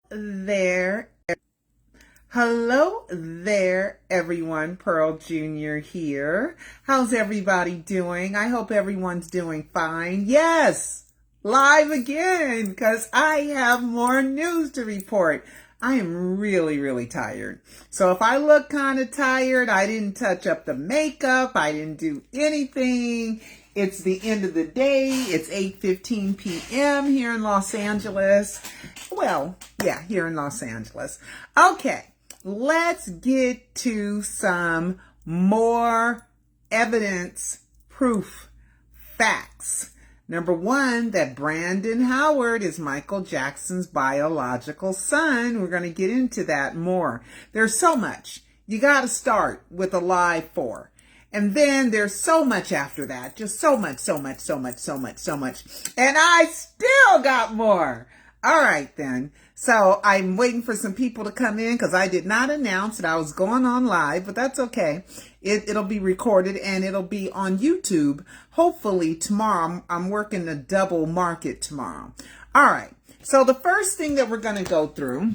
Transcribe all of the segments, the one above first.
there. Hello there, everyone. Pearl Jr. here. How's everybody doing? I hope everyone's doing fine. Yes, live again, because I have more news to report. I am really tired. So if I look kind of tired, I didn't touch up the makeup. I didn't do anything. It's the end of the day. It's 8:15 p.m. here in Los Angeles. Well, yeah, here in Los Angeles. Okay, let's get to some more evidence, proof, facts. Number one, that Brandon Howard is Michael Jackson's biological son. We're going to get into that more. There's so much. You got to start with a live 4. And then there's so much after that. Just so much. And I still got more. All right, then. So I'm waiting for some people to come in because I did not announce that I was going on live, but that's okay. It'll be recorded and it'll be on YouTube. Hopefully tomorrow. I'm working the double market tomorrow. All right. So the first thing that we're going to go through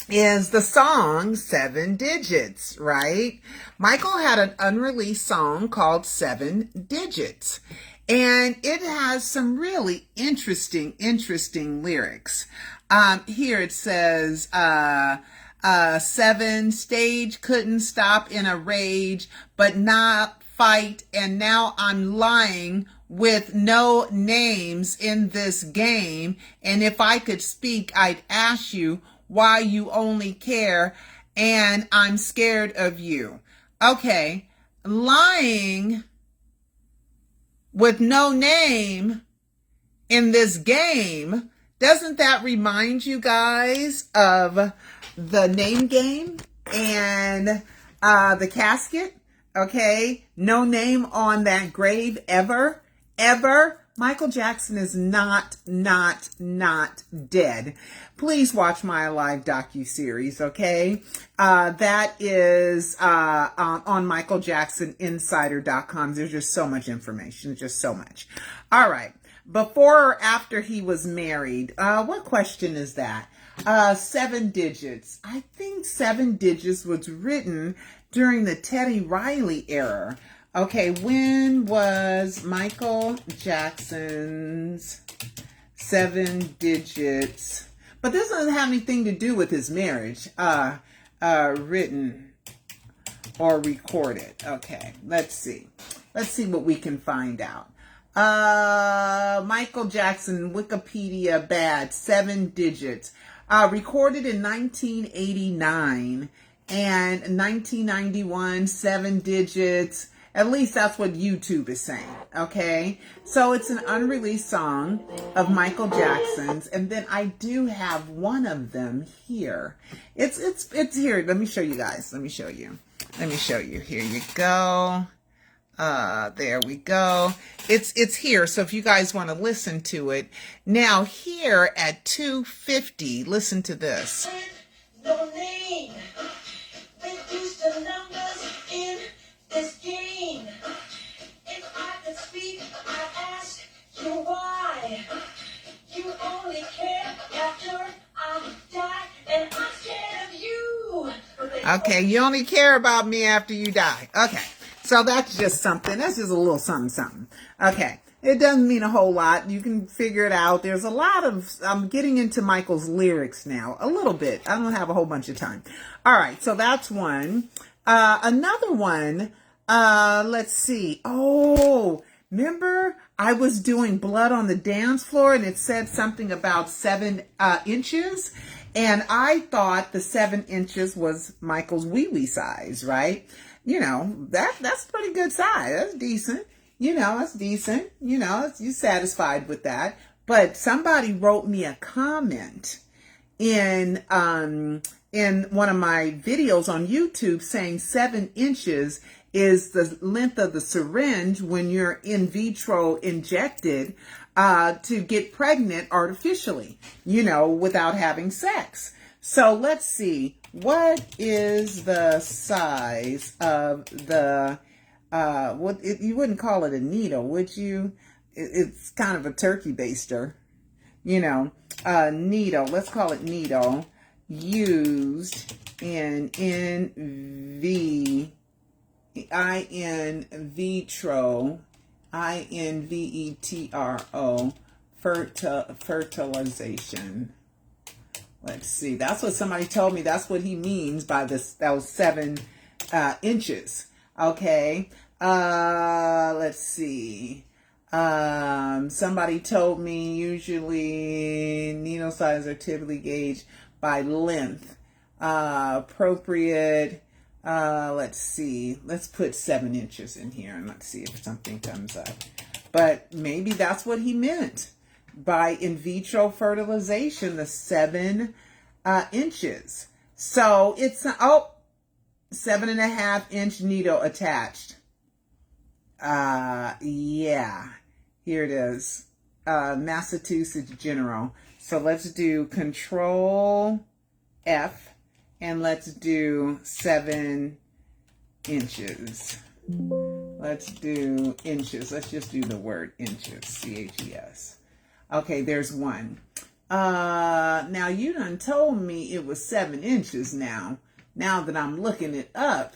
is the song 7 Digits, right? Michael had an unreleased song called 7 Digits. And it has some really interesting lyrics. Here it says, 7 stage couldn't stop in a rage, but not fight. And now I'm lying with no names in this game. And if I could speak, I'd ask you why you only care. And I'm scared of you. Okay. Lying with no name in this game, doesn't that remind you guys of the name game and the casket? Okay, no name on that grave ever. Michael Jackson is not dead. Please watch my live docuseries, okay? That is on michaeljacksoninsider.com. There's just so much information, just so much. All right. Before or after he was married, what question is that? 7 Digits. I think 7 Digits was written during the Teddy Riley era. Okay, when was Michael Jackson's 7 Digits? But this doesn't have anything to do with his marriage, written or recorded. Okay, let's see. Let's see what we can find out. Michael Jackson, Wikipedia bad, 7 Digits. Recorded in 1989 and 1991, 7 Digits. At least that's what YouTube is saying, okay? So it's an unreleased song of Michael Jackson's, and then I do have one of them here. It's here. Let me show you guys. Let me show you. Here you go. There we go. It's here. So if you guys want to listen to it. Now here at 2:50, listen to this. No name. Reduce the numbers in this game. If I could speak, I'd ask you why. You only care after I die, and I'm scared of you. Okay, you only care about me after you die. Okay, so that's just something. That's just a little something. Okay, it doesn't mean a whole lot. You can figure it out. There's a lot of, I'm getting into Michael's lyrics now, a little bit. I don't have a whole bunch of time. All right, so that's one. Another one, let's see. Oh, remember I was doing Blood on the Dance Floor and it said something about 7 inches. And I thought the 7 inches was Michael's wee-wee size, right? You know, that's pretty good size. That's decent. You know, it's decent. You know, you're satisfied with that. But somebody wrote me a comment in one of my videos on YouTube saying 7 inches is the length of the syringe when you're in vitro injected to get pregnant artificially, you know, without having sex. So let's see, what is the size of the, you wouldn't call it a needle, would you? It's kind of a turkey baster. needle, let's call it needle, used in in vitro fertilization. Let's see. That's what somebody told me. That's what he means by those 7 inches. Okay. Let's see. Somebody told me usually needle sizes are typically gauged by length. Appropriate. Let's see. Let's put 7 inches in here and let's see if something comes up. But maybe that's what he meant by in vitro fertilization, the 7 inches. So it's 7.5 inch needle attached. Yeah, here it is. Massachusetts General. So let's do Control F and let's do 7 inches. Let's do inches. Let's just do the word inches. CHES. Okay, there's one. Now you done told me it was 7 inches now. Now that I'm looking it up,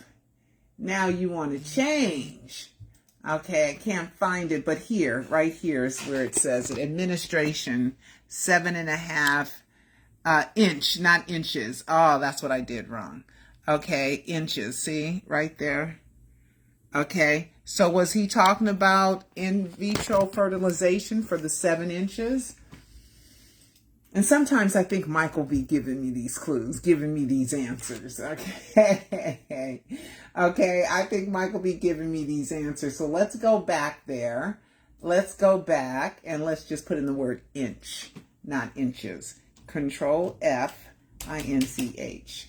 now you want to change. Okay, I can't find it, but here, right here is where it says it. Administration, 7.5 inch, not inches. Oh, that's what I did wrong. Okay, inches, see, right there. Okay, so was he talking about in vitro fertilization for the 7 inches? And sometimes I think Mike will be giving me these clues, giving me these answers. Okay. Okay, I think Mike will be giving me these answers. So let's go back there. Let's go back and let's just put in the word inch, not inches. Control F, INCH,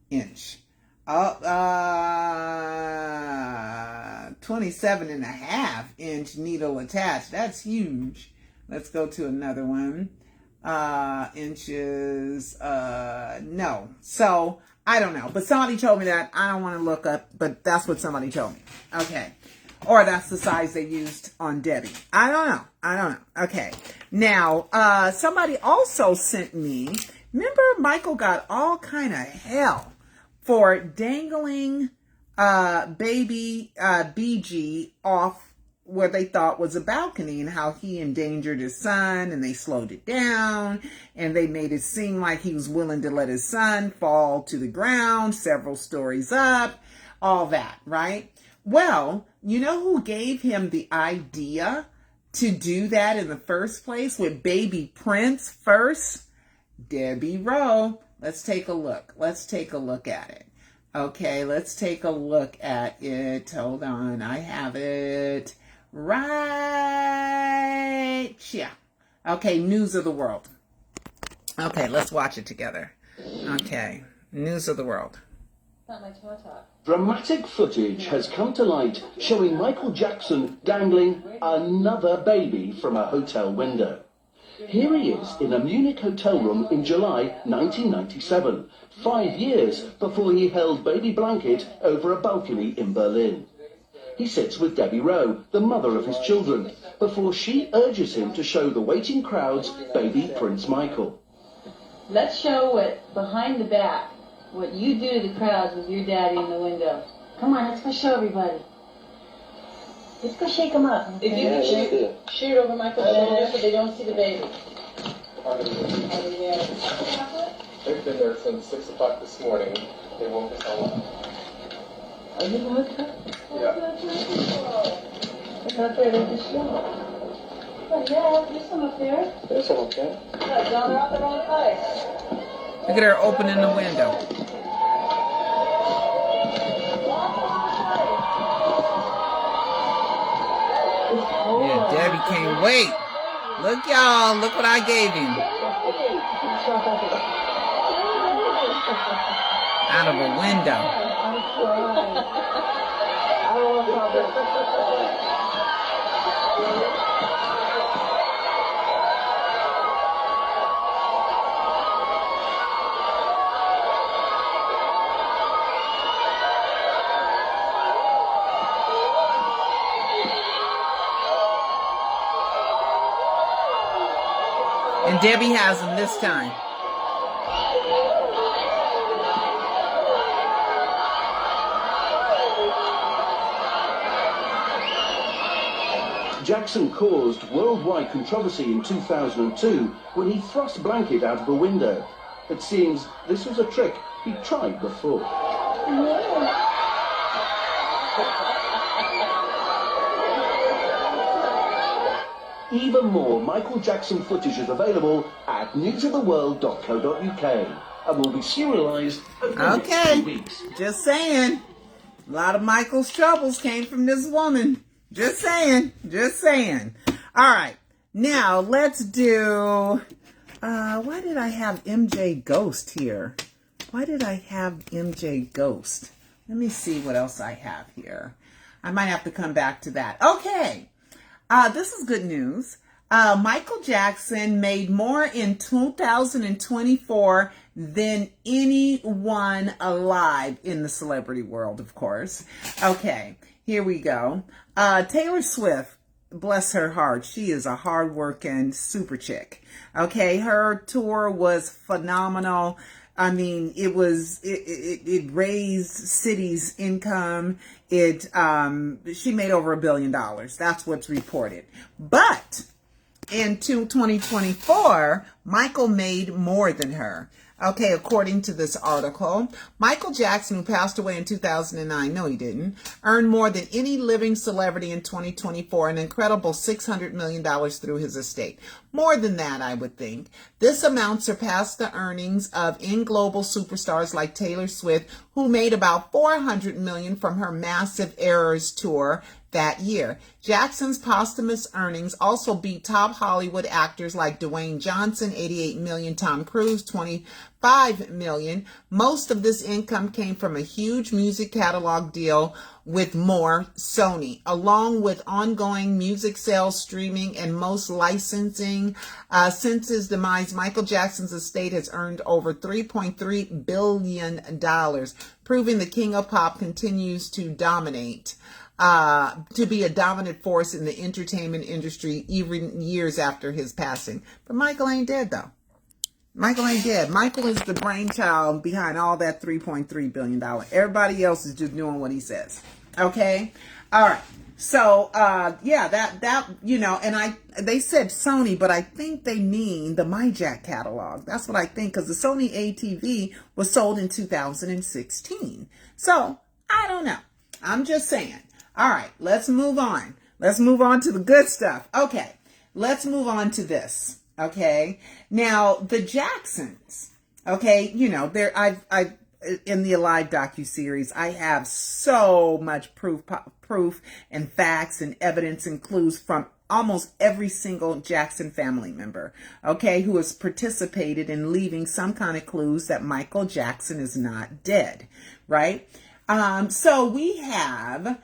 inch. 27.5 inch needle attached. That's huge. Let's go to another one. Inches, no. So I don't know, but somebody told me that. I don't want to look up, but that's what somebody told me. Okay. Or that's the size they used on Debbie. I don't know. Okay. Now, somebody also sent me, remember Michael got all kind of hell for dangling, baby, BG off where they thought was a balcony and how he endangered his son and they slowed it down and they made it seem like he was willing to let his son fall to the ground several stories up, all that, right? Well, you know who gave him the idea to do that in the first place with baby Prince first? Debbie Rowe. Let's take a look. Let's take a look at it. Okay, let's take a look at it. Hold on, I have it right here. Okay, News of the World. Okay, let's watch it together. Okay, News of the World. Not my talk. Dramatic footage has come to light showing Michael Jackson dangling another baby from a hotel window. Here he is in a Munich hotel room in July 1997, 5 years before he held baby Blanket over a balcony in Berlin. He sits with Debbie Rowe, the mother of his children, before she urges him to show the waiting crowds baby Prince Michael. Let's show what behind the back, what you do to the crowds with your daddy in the window. Come on, let's go show everybody. Let's go shake them up. If you can shoot over Michael's shoulder so they don't see the baby. They've been there since 6 o'clock this morning. They woke us all up. Are you the hotel? Yeah. I thought they were just show. Oh yeah, there's some up there. There's some up there. Yeah, John, they're out the wrong place. Look at her opening the window. Yeah, Debbie can't wait. Look, y'all. Look what I gave him. Out of a window. And And Debbie has him this time. Jackson caused worldwide controversy in 2002 when he thrust Blanket out of a window. It seems this was a trick he'd tried before. Even more Michael Jackson footage is available at newsoftheworld.co.uk and will be serialized over the next 2 weeks. Just saying. A lot of Michael's troubles came from this woman. Just saying. Just saying. All right. Now, let's do... why did I have MJ Ghost here? Why did I have MJ Ghost? Let me see what else I have here. I might have to come back to that. Okay. This is good news. Michael Jackson made more in 2024 than anyone alive in the celebrity world, of course. Okay, here we go. Taylor Swift, bless her heart, she is a hardworking super chick. Okay, her tour was phenomenal. I mean, it raised cities' income. She made over $1 billion. That's what's reported. But in 2024, Michael made more than her. Okay, according to this article, Michael Jackson, who passed away in 2009, no he didn't, earned more than any living celebrity in 2024, an incredible $600 million through his estate. More than that, I would think. This amount surpassed the earnings of in-global superstars like Taylor Swift, who made about $400 million from her massive Eras tour that year. Jackson's posthumous earnings also beat top Hollywood actors like Dwayne Johnson, $88 million, Tom Cruise, $25 million. Most of this income came from a huge music catalog deal with Sony, along with ongoing music sales, streaming, and most licensing. Since his demise, Michael Jackson's estate has earned over $3.3 billion, proving the king of pop continues to dominate. To be a dominant force in the entertainment industry even years after his passing. But Michael ain't dead, though. Michael ain't dead. Michael is the brainchild behind all that $3.3 billion. Everybody else is just doing what he says. Okay? All right. So, and they said Sony, but I think they mean the MyJack catalog. That's what I think, because the Sony ATV was sold in 2016. So, I don't know. I'm just saying. All right, let's move on. Let's move on to the good stuff. Okay, let's move on to this. Okay, now the Jacksons. Okay, I've in the Alive docuseries, I have so much proof and facts and evidence and clues from almost every single Jackson family member, okay, who has participated in leaving some kind of clues that Michael Jackson is not dead, right? So we have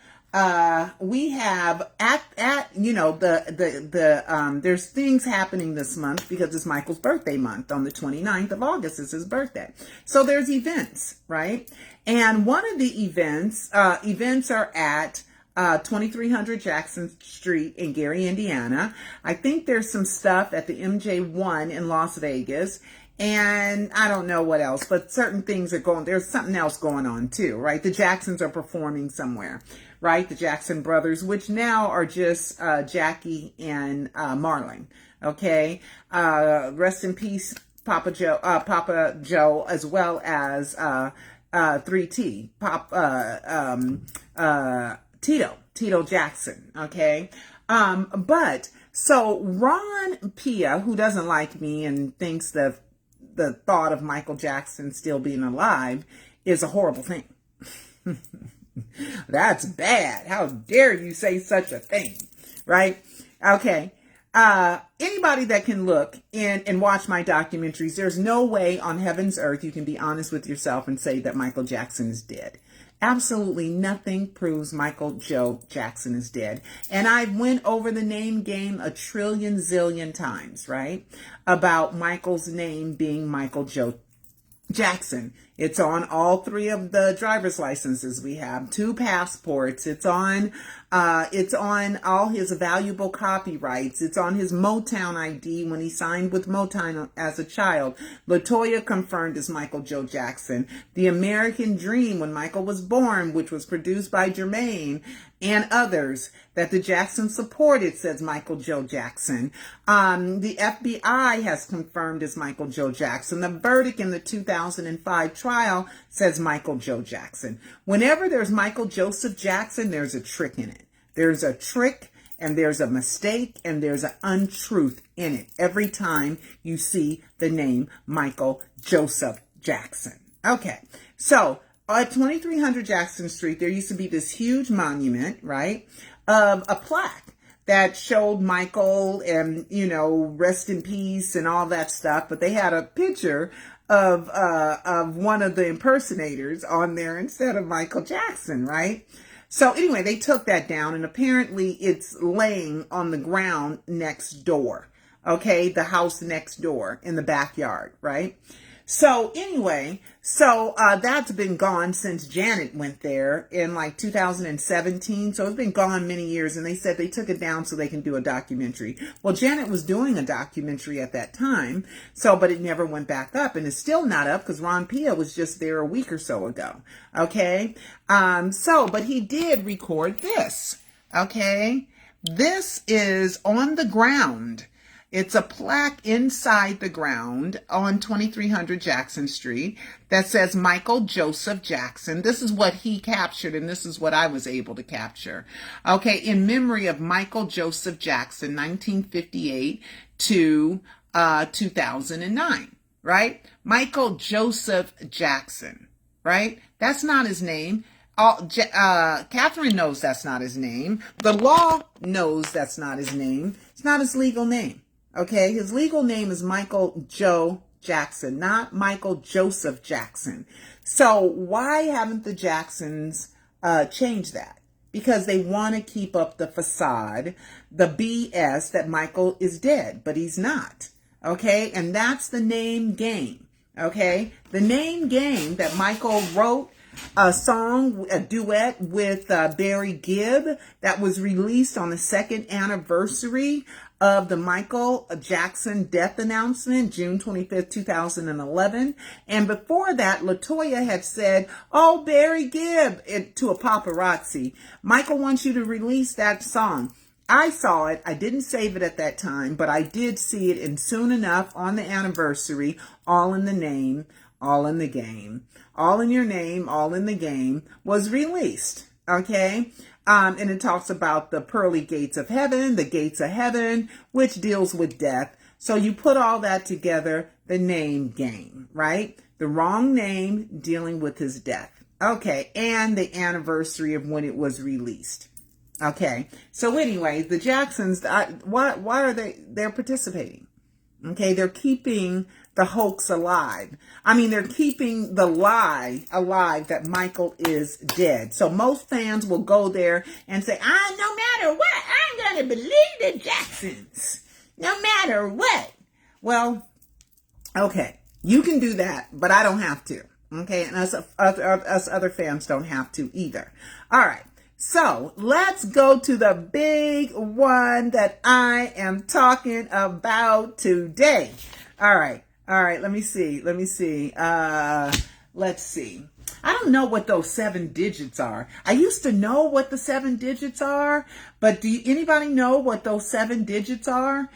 there's things happening this month because it's Michael's birthday month. On the 29th of August is his birthday. So there's events, right? And one of the events are at 2300 Jackson Street in Gary, Indiana. I think there's some stuff at the MJ1 in Las Vegas. And I don't know what else, but certain things are there's something else going on too, right? The Jacksons are performing somewhere, right? The Jackson brothers, which now are just Jackie and Marlon, okay? Rest in peace, Papa Joe, as well as 3T, Tito Jackson, okay? But so Ron Pia, who doesn't like me and thinks the thought of Michael Jackson still being alive is a horrible thing. That's bad. How dare you say such a thing, right? Okay. Anybody that can look and watch my documentaries, there's no way on heaven's earth you can be honest with yourself and say that Michael Jackson is dead. Absolutely nothing proves Michael Joe Jackson is dead. And I went over the name game a trillion zillion times, right? About Michael's name being Michael Joe Jackson. It's on all 3 of the driver's licenses we have, 2 passports. It's on all his valuable copyrights. It's on his Motown ID when he signed with Motown as a child. LaToya confirmed as Michael Joe Jackson. The American Dream when Michael was born, which was produced by Jermaine and others that the Jacksons supported, says Michael Joe Jackson. The FBI has confirmed as Michael Joe Jackson. The verdict in the 2005 trial says Michael Joe Jackson. Whenever there's Michael Joseph Jackson, there's a trick in it. There's a trick and there's a mistake and there's an untruth in it every time you see the name Michael Joseph Jackson. Okay, so at 2300 Jackson Street, there used to be this huge monument, right, of a plaque that showed Michael and, you know, rest in peace and all that stuff. But they had a picture of one of the impersonators on there instead of Michael Jackson, right? So anyway, they took that down, and apparently it's laying on the ground next door. Okay, the house next door in the backyard, right? So anyway, that's been gone since Janet went there in like 2017. So it's been gone many years, and they said they took it down so they can do a documentary. Well, Janet was doing a documentary at that time, but it never went back up, and it's still not up because Ron Pia was just there a week or so ago. Okay. But he did record this. Okay. This is on the ground. It's a plaque inside the ground on 2300 Jackson Street that says Michael Joseph Jackson. This is what he captured, and this is what I was able to capture. Okay, in memory of Michael Joseph Jackson, 1958 to 2009, right? Michael Joseph Jackson, right? That's not his name. Katherine knows that's not his name. The law knows that's not his name. It's not his legal name. Okay, his legal name is Michael Joe Jackson, not Michael Joseph Jackson. So why haven't the Jacksons changed that? Because they want to keep up the facade, the BS that Michael is dead, but he's not. Okay, and that's the name game. Okay, the name game that Michael wrote a song, a duet with Barry Gibb that was released on the 2nd anniversary of the Michael Jackson death announcement, June 25th, 2011. And before that, LaToya had said, "Oh, Barry Gibb," to a paparazzi, "Michael wants you to release that song." I saw it. I didn't save it at that time, but I did see it, and soon enough on the anniversary, All in the Name, All in the Game, All in Your Name, All in the Game was released. Okay. And it talks about the pearly gates of heaven, the gates of heaven, which deals with death. So you put all that together, the name game, right? The wrong name dealing with his death. Okay. And the anniversary of when it was released. Okay. So anyway, the Jacksons, why are they're participating? Okay. They're keeping the hoax alive. I mean, they're keeping the lie alive that Michael is dead. So most fans will go there and say, no matter what, I'm going to believe the Jacksons. No matter what. Well, okay, you can do that, but I don't have to. Okay, and us other fans don't have to either. All right. So let's go to the big one that I am talking about today. All right. Let me see. Let's see. I don't know what those 7 digits are. I used to know what the 7 digits are, but anybody know what those 7 digits are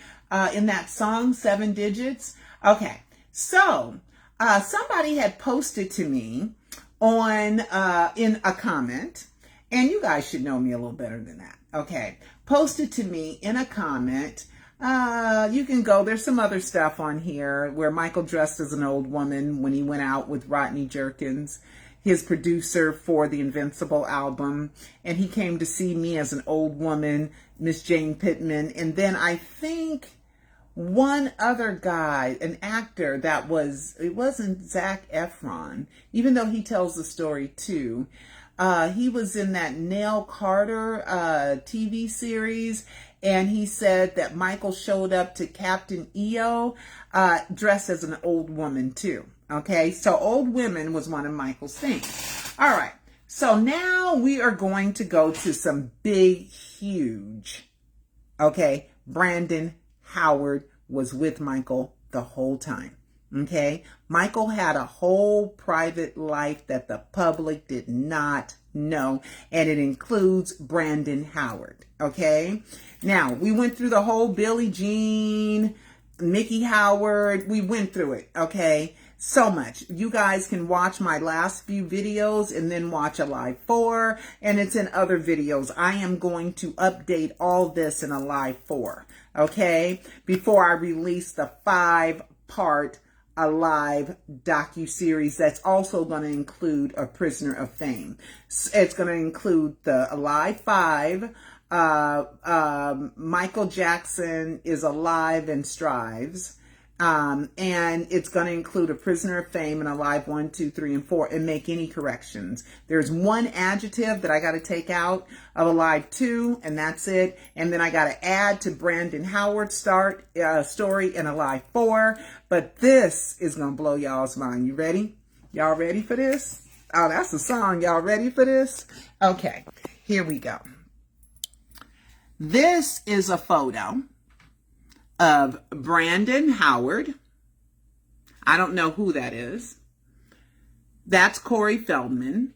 in that song, 7 digits? Okay. So somebody had posted to me in a comment, and you guys should know me a little better than that. Okay. Posted to me in a comment. You can go, there's some other stuff on here where Michael dressed as an old woman when he went out with Rodney Jerkins, his producer for the Invincible album. And he came to see me as an old woman, Miss Jane Pittman. And then I think one other guy, an actor it wasn't Zac Efron, even though he tells the story too. He was in that Nell Carter TV series, and he said that Michael showed up to Captain EO dressed as an old woman too. Okay, so old women was one of Michael's things. All right, so now we are going to go to some big, huge. Okay, Brandon Howard was with Michael the whole time. Okay, Michael had a whole private life that the public did not know, and it includes Brandon Howard. Okay, now we went through the whole Billie Jean, Mickey Howard. We went through it. Okay, so much. You guys can watch my last few videos and then watch a live 4, and it's in other videos. I am going to update all this in a live 4. Okay, before I release the 5-part Alive docu-series that's also going to include A Prisoner of Fame. It's going to include the Alive 5, Michael Jackson is Alive and Strives, and it's going to include A Prisoner of Fame and Alive 1, 2, 3, and 4, and make any corrections. There's one adjective that I got to take out of Alive 2, and that's it. And then I got to add to Brandon Howard's story in Alive 4. But this is going to blow y'all's mind. You ready? Y'all ready for this? Oh, that's a song. Y'all ready for this? Okay, here we go. This is a photo of Brandon Howard. I don't know who that is. That's Corey Feldman.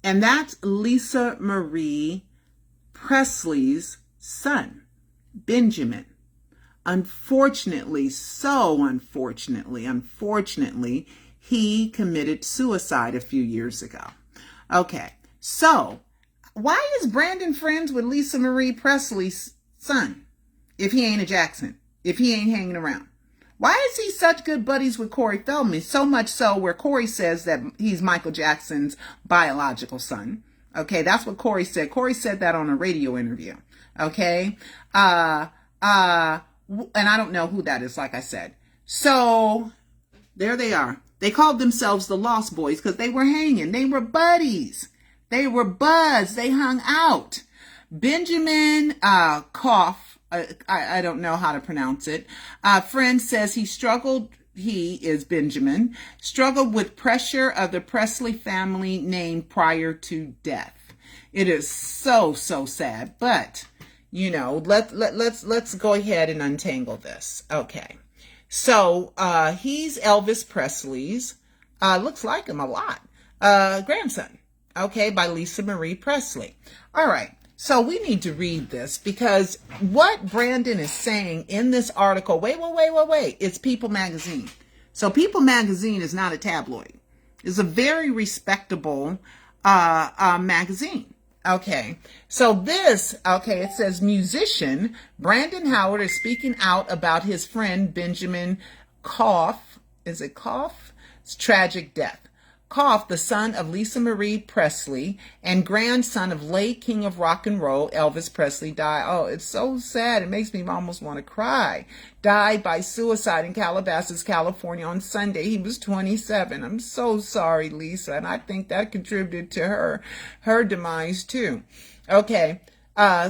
And that's Lisa Marie Presley's son, Benjamin. Unfortunately, unfortunately, he committed suicide a few years ago. Okay, so why is Brandon friends with Lisa Marie Presley's son if he ain't a Jackson? If he ain't hanging around? Why is he such good buddies with Corey Feldman? So much so where Corey says that he's Michael Jackson's biological son. Okay, that's what Corey said. Corey said that on a radio interview. Okay, and I don't know who that is, like I said. So there they are. They called themselves the Lost Boys because they were hanging. They were buddies. They were buds. They hung out. Benjamin Koff, I don't know how to pronounce it. Friend says he is Benjamin, struggled with pressure of the Presley family name prior to death. It is so sad, but you know, let's go ahead and untangle this. Okay. So, he's Elvis Presley's, looks like him a lot, grandson, okay, by Lisa Marie Presley. All right. So we need to read this because what Brandon is saying in this article, wait, it's People Magazine. So People Magazine is not a tabloid. It's a very respectable magazine. Okay. So this, okay, it says musician Brandon Howard is speaking out about his friend Benjamin Koff. Is it Koff's tragic death? Koff, the son of Lisa Marie Presley and grandson of late king of rock and roll, Elvis Presley, died. Oh, it's so sad. It makes me almost want to cry. Died by suicide in Calabasas, California on Sunday. He was 27. I'm so sorry, Lisa. And I think that contributed to her demise too. Okay.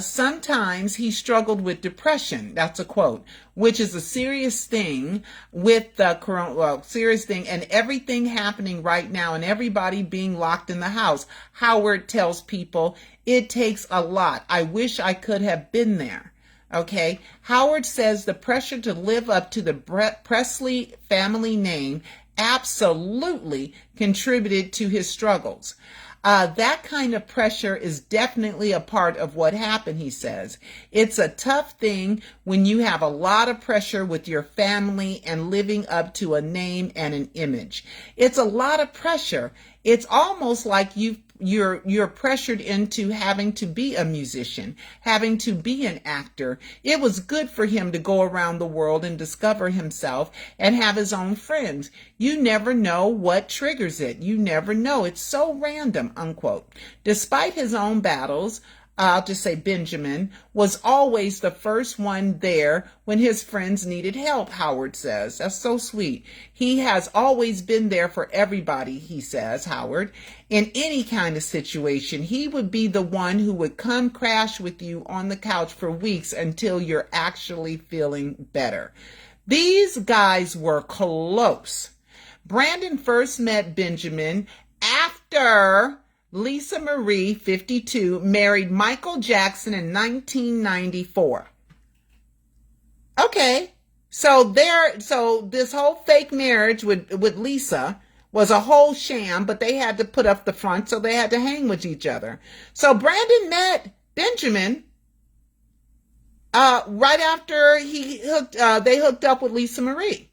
Sometimes he struggled with depression. That's a quote, which is a serious thing with the serious thing and everything happening right now and everybody being locked in the house. Howard tells people it takes a lot. I wish I could have been there. Okay. Howard says the pressure to live up to the Presley family name absolutely contributed to his struggles. That kind of pressure is definitely a part of what happened, he says. It's a tough thing when you have a lot of pressure with your family and living up to a name and an image. It's a lot of pressure. It's almost like you're pressured into having to be a musician, having to be an actor. It was good for him to go around the world and discover himself and have his own friends. You never know what triggers it. You never know. It's so random, unquote. Despite his own battles, I'll just say Benjamin was always the first one there when his friends needed help, Howard says. That's so sweet. He has always been there for everybody, he says, Howard. In any kind of situation, he would be the one who would come crash with you on the couch for weeks until you're actually feeling better. These guys were close. Brandon first met Benjamin after Lisa Marie, 52, married Michael Jackson in 1994. Okay, so this whole fake marriage with Lisa was a whole sham, but they had to put up the front, so they had to hang with each other. So Brandon met Benjamin right after they hooked up with Lisa Marie.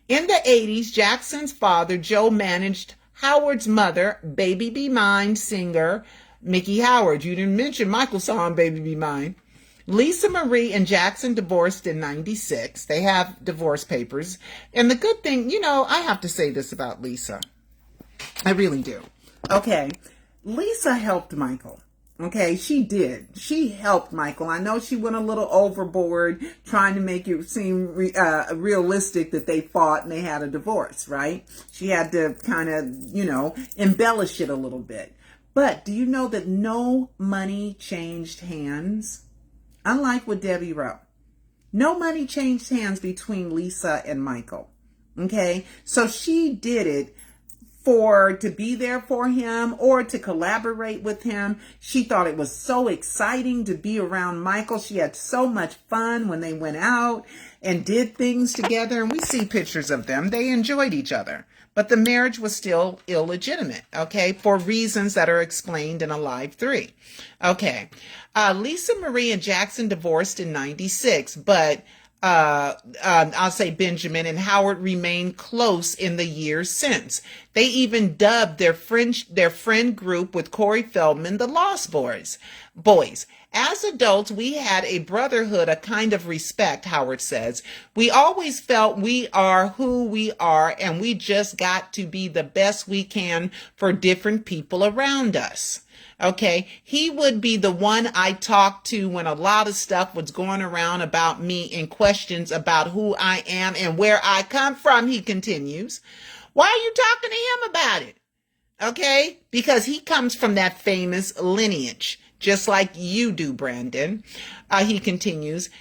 In the 80s, Jackson's father, Joe, managed Howard's mother, Baby Be Mine singer Mickey Howard. You didn't mention Michael's song, Baby Be Mine. Lisa Marie and Jackson divorced in 96. They have divorce papers. And the good thing, I have to say this about Lisa. I really do. Okay. Lisa helped Michael. Okay, she did. She helped Michael. I know she went a little overboard trying to make it seem realistic that they fought and they had a divorce, right? She had to kind of, embellish it a little bit. But do you know that no money changed hands? Unlike with Debbie Rowe. No money changed hands between Lisa and Michael. Okay, so she did it to be there for him or to collaborate with him. She thought it was so exciting to be around Michael. She had so much fun when they went out and did things together. And we see pictures of them. They enjoyed each other. But the marriage was still illegitimate, okay, for reasons that are explained in Alive 3. Okay. Lisa Marie and Jackson divorced in 96, but I'll say Benjamin and Howard remained close in the years since. They even dubbed their friend group with Corey Feldman the Lost Boys. As adults, we had a brotherhood, a kind of respect, Howard says. We always felt we are who we are, and we just got to be the best we can for different people around us. Okay, he would be the one I talked to when a lot of stuff was going around about me and questions about who I am and where I come from, he continues. Why are you talking to him about it? Okay, because he comes from that famous lineage, just like you do, Brandon. He continues,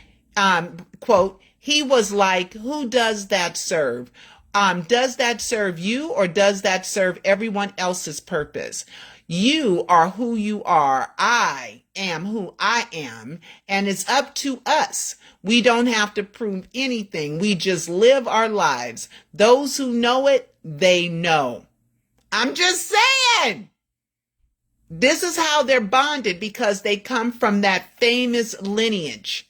quote, he was like, who does that serve? Does that serve you or does that serve everyone else's purpose? You are who you are. I am who I am. And it's up to us. We don't have to prove anything. We just live our lives. Those who know it, they know. I'm just saying. This is how they're bonded because they come from that famous lineage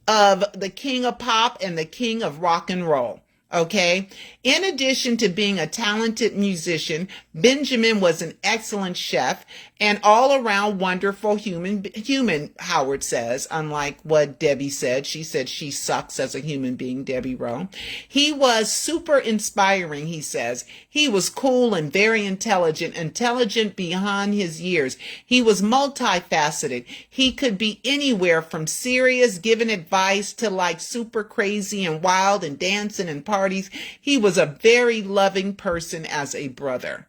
of the king of pop and the king of rock and roll. Okay. In addition to being a talented musician, Benjamin was an excellent chef and all around wonderful human, Howard says, unlike what Debbie said. She said she sucks as a human being, Debbie Rowe. He was super inspiring, he says. He was cool and very intelligent beyond his years. He was multifaceted. He could be anywhere from serious, giving advice to like super crazy and wild and dancing and parties. He was a very loving person as a brother.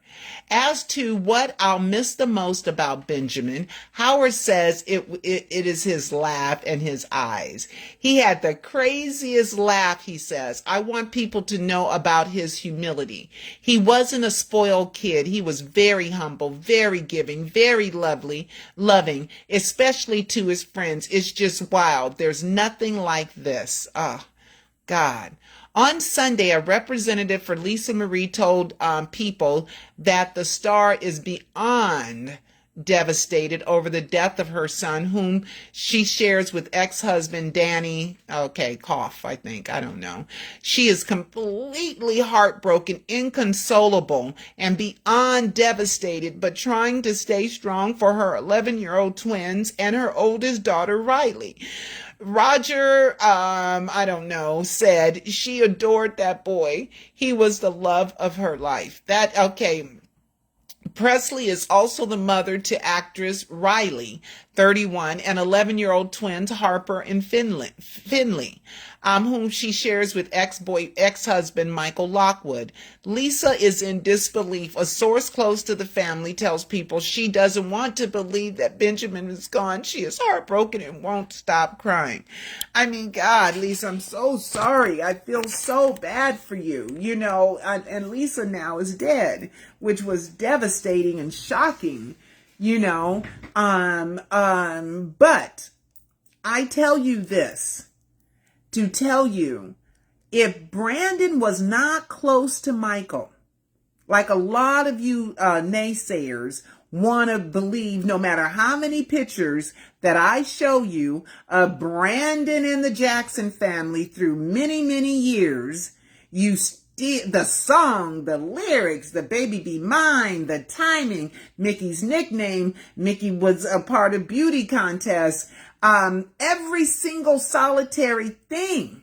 As to what I'll miss the most about Benjamin, Howard says it is his laugh and his eyes. He had the craziest laugh, he says. I want people to know about his humility. He wasn't a spoiled kid. He was very humble, very giving, very loving, especially to his friends. It's just wild. There's nothing like this. Oh, God. On Sunday, a representative for Lisa Marie told people that the star is beyond devastated over the death of her son, whom she shares with ex-husband Danny. Okay, cough, I think. I don't know. She is completely heartbroken, inconsolable, and beyond devastated, but trying to stay strong for her 11-year-old twins and her oldest daughter, Riley. Roger, said she adored that boy. He was the love of her life. Presley is also the mother to actress Riley. 31, and 11-year-old twins Harper and Finley, whom she shares with ex-husband Michael Lockwood. Lisa is in disbelief. A source close to the family tells people she doesn't want to believe that Benjamin is gone. She is heartbroken and won't stop crying. I mean, God, Lisa, I'm so sorry. I feel so bad for you, you know, and Lisa now is dead, which was devastating and shocking. You know, but I tell you this to tell you, if Brandon was not close to Michael, like a lot of you naysayers want to believe, no matter how many pictures that I show you of Brandon and the Jackson family through many, many years, the song, the lyrics, the Baby Be Mine, the timing, Mickey's nickname, Mickey was a part of beauty contests, every single solitary thing.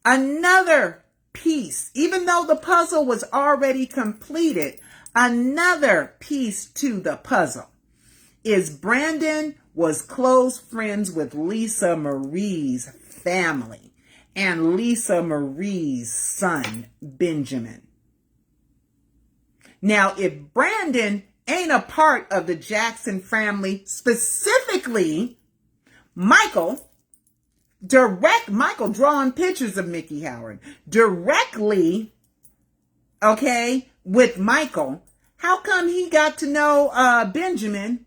Another piece, even though the puzzle was already completed, another piece to the puzzle is Brandon was close friends with Lisa Marie's family and Lisa Marie's son, Benjamin. Now, if Brandon ain't a part of the Jackson family, specifically Michael drawing pictures of Mickey Howard, directly, okay, with Michael, how come he got to know Benjamin,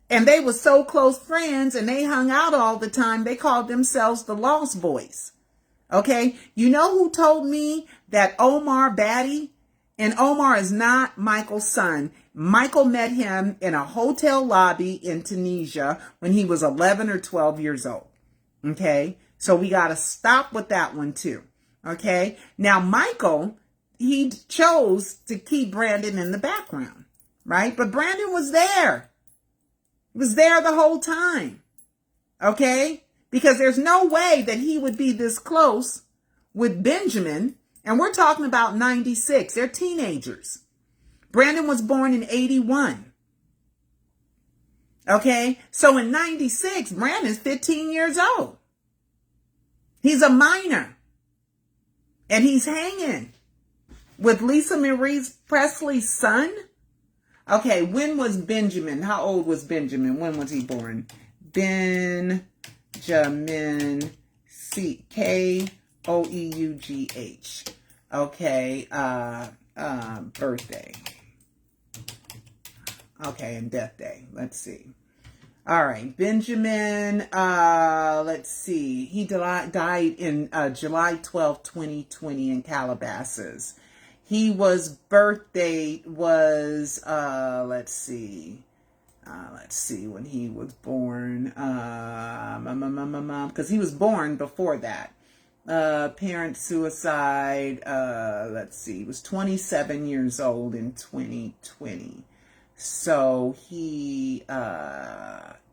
and they were so close friends, and they hung out all the time, they called themselves the Lost Boys? Okay, you know who told me that Omar Batty, and Omar is not Michael's son. Michael met him in a hotel lobby in Tunisia when he was 11 or 12 years old. Okay, so we got to stop with that one too. Okay, now Michael, he chose to keep Brandon in the background, right? But Brandon was there. He was there the whole time. Okay? Because there's no way that he would be this close with Benjamin. And we're talking about 96. They're teenagers. Brandon was born in 81. Okay? So in 96, Brandon's 15 years old. He's a minor. And he's hanging with Lisa Marie Presley's son. Okay, when was Benjamin? How old was Benjamin? When was he born? Benjamin, Koeugh. Okay, birthday. Okay, and death day. Let's see. All right, Benjamin, let's see. He died in July 12, 2020 in Calabasas. His birthday was, let's see when he was born, because he was born before that. Parent suicide, let's see, he was 27 years old in 2020. So he,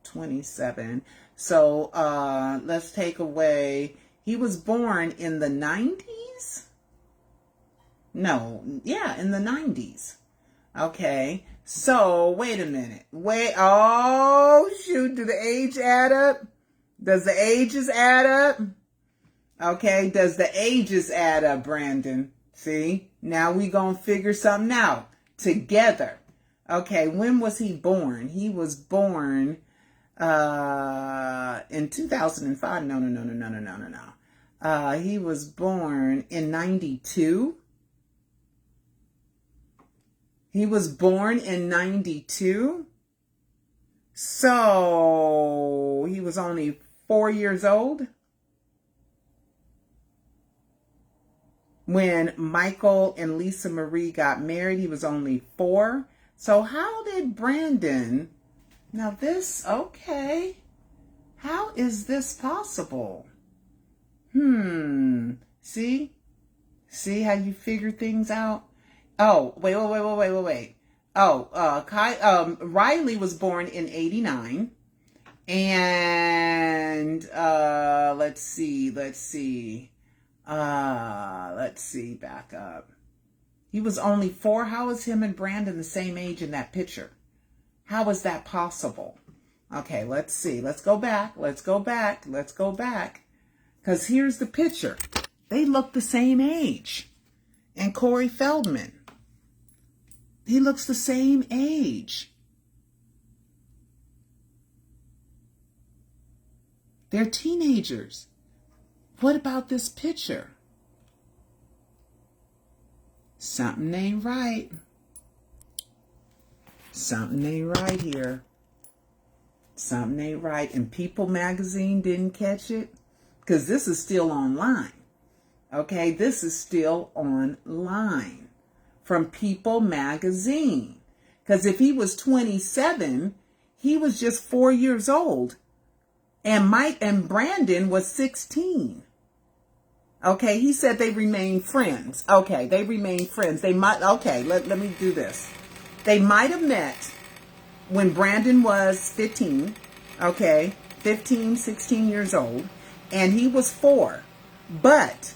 27. So, let's take away, he was born in the 90s? No, yeah, in the 90s. Okay, so wait a minute. Oh, shoot, do the age add up? Does the ages add up? Okay, does the ages add up, Brandon? See, now we gonna figure something out together. Okay, when was he born? He was born in 2005. No. He was born in 92. He was born in 92. So he was only 4 years old when Michael and Lisa Marie got married. He was only 4. So how did Brandon, now this, okay, how is this possible? See how you figure things out? Oh, wait. Oh, Riley was born in 89. And, let's see, back up. He was only 4. How is him and Brandon the same age in that picture? How is that possible? Okay, let's see. Let's go back. Let's go back. Let's go back. Because here's the picture. They look the same age. And Corey Feldman, he looks the same age. They're teenagers. What about this picture? Something ain't right. Something ain't right here. Something ain't right. And People magazine didn't catch it, because this is still online. Okay, this is still online from People magazine. Because if he was 27, he was just 4 years old. And Mike and Brandon was 16. Okay, he said they remain friends. Okay, they remain friends. They might, okay, let me do this. They might have met when Brandon was 15, okay, 15, 16 years old, and he was 4. But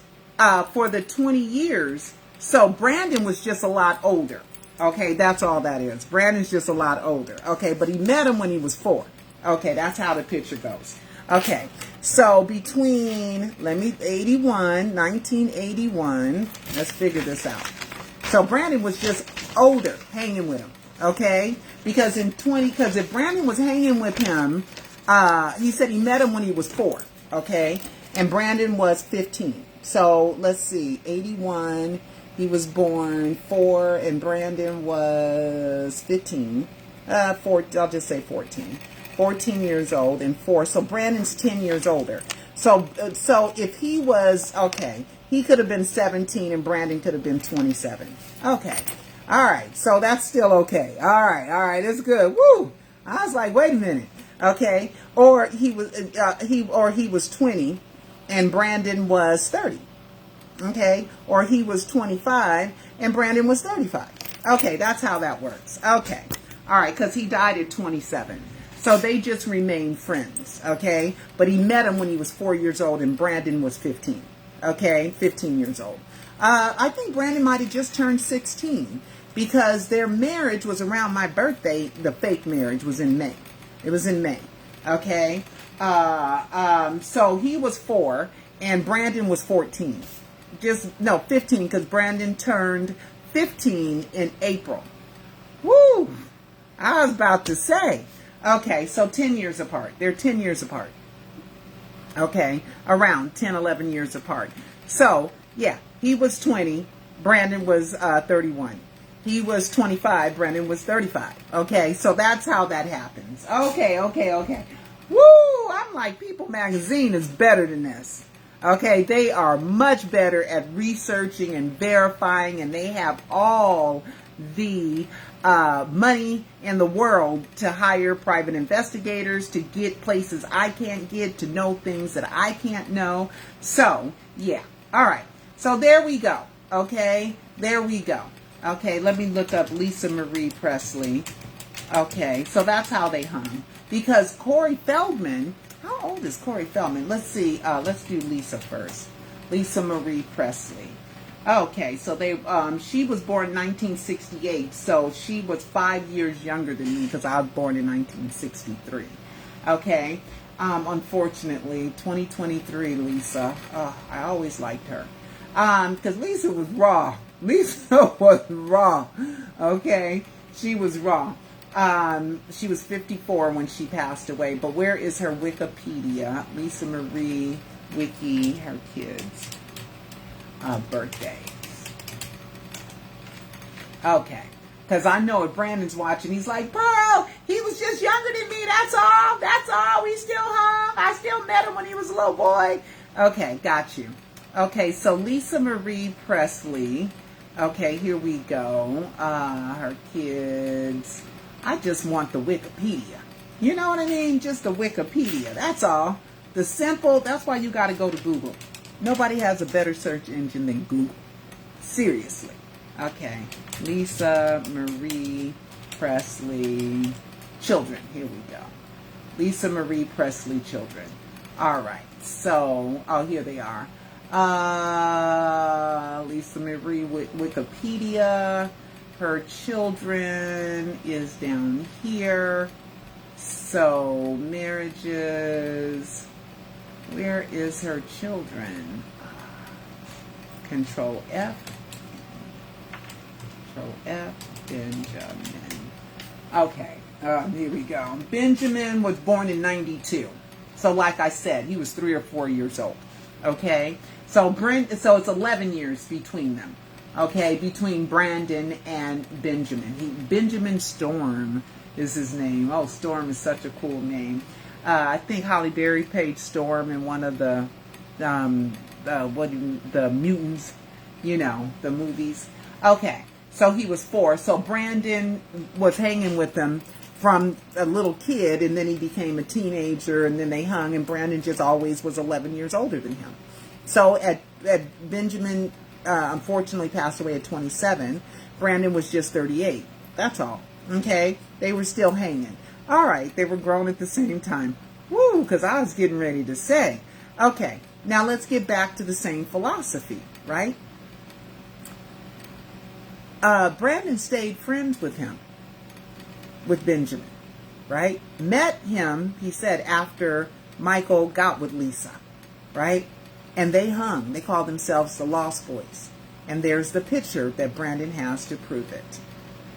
for the 20 years, so Brandon was just a lot older. Okay, that's all that is. Brandon's just a lot older. Okay, but he met him when he was 4. Okay, that's how the picture goes. Okay, so between, 1981, let's figure this out. So Brandon was just older, hanging with him, okay? Because if Brandon was hanging with him, he said he met him when he was 4, okay? And Brandon was 15. So let's see, 81, he was born 4, and Brandon was 15. I'll just say 14. 14 years old and 4. So Brandon's 10 years older. So if he was, okay, he could have been 17 and Brandon could have been 27. Okay. All right. So that's still okay. All right. All right. That's good. Woo. I was like, wait a minute. Okay. Or he was 20 and Brandon was 30. Okay. Or he was 25 and Brandon was 35. Okay. That's how that works. Okay. All right. Because he died at 27. So they just remained friends, okay? But he met him when he was 4 years old and Brandon was 15, okay? 15 years old. I think Brandon might have just turned 16 because their marriage was around my birthday. The fake marriage was in May. It was in May, okay? So he was 4 and Brandon was 14. 15 because Brandon turned 15 in April. Woo! I was about to say. Okay, so 10 years apart. They're 10 years apart. Okay, around 10, 11 years apart. So, yeah, he was 20. Brandon was 31. He was 25. Brandon was 35. Okay, so that's how that happens. Okay. Woo! I'm like, People magazine is better than this. Okay, they are much better at researching and verifying, and they have all the money in the world to hire private investigators, to get places I can't get, to know things that I can't know. So, yeah. All right. So there we go. Okay. There we go. Okay. Let me look up Lisa Marie Presley. Okay. So that's how they hung. Because Corey Feldman, how old is Corey Feldman? Let's see. Let's do Lisa first. Lisa Marie Presley. Okay, so she was born in 1968, so she was 5 years younger than me because I was born in 1963. Okay, unfortunately, 2023, Lisa. I always liked her because Lisa was raw. Lisa was raw. Okay, she was raw. She was 54 when she passed away. But where is her Wikipedia? Lisa Marie Wiki, her kids. Birthdays. Okay. Because I know if Brandon's watching, he's like, bro, he was just younger than me. That's all. That's all. We still hung. I still met him when he was a little boy. Okay. Got you. Okay. So Lisa Marie Presley. Okay. Here we go. Her kids. I just want the Wikipedia. You know what I mean? Just the Wikipedia. That's all. The simple. That's why you got to go to Google. Nobody has a better search engine than Google. Seriously. Okay. Lisa Marie Presley children. Here we go. Lisa Marie Presley children. All right. So, here they are. Lisa Marie Wikipedia. Her children is down here. So, marriages. Where is her children? Control F. Control F. Benjamin. Okay. Here we go. Benjamin was born in 92. So like I said, he was 3 or 4 years old. Okay. So it's 11 years between them. Okay. Between Brandon and Benjamin. Benjamin Storm is his name. Oh, Storm is such a cool name. I think Halle Berry played Storm in one of the mutants, the movies. Okay. So he was 4. So Brandon was hanging with them from a little kid, and then he became a teenager, and then they hung, and Brandon just always was 11 years older than him. So at Benjamin, unfortunately, passed away at 27. Brandon was just 38. That's all. Okay? They were still hanging. All right. They were grown at the same time. Woo, because I was getting ready to say. Okay. Now let's get back to the same philosophy, right? Brandon stayed friends with him, with Benjamin, right? Met him, he said, after Michael got with Lisa, right? And they hung. They called themselves the Lost Boys. And there's the picture that Brandon has to prove it.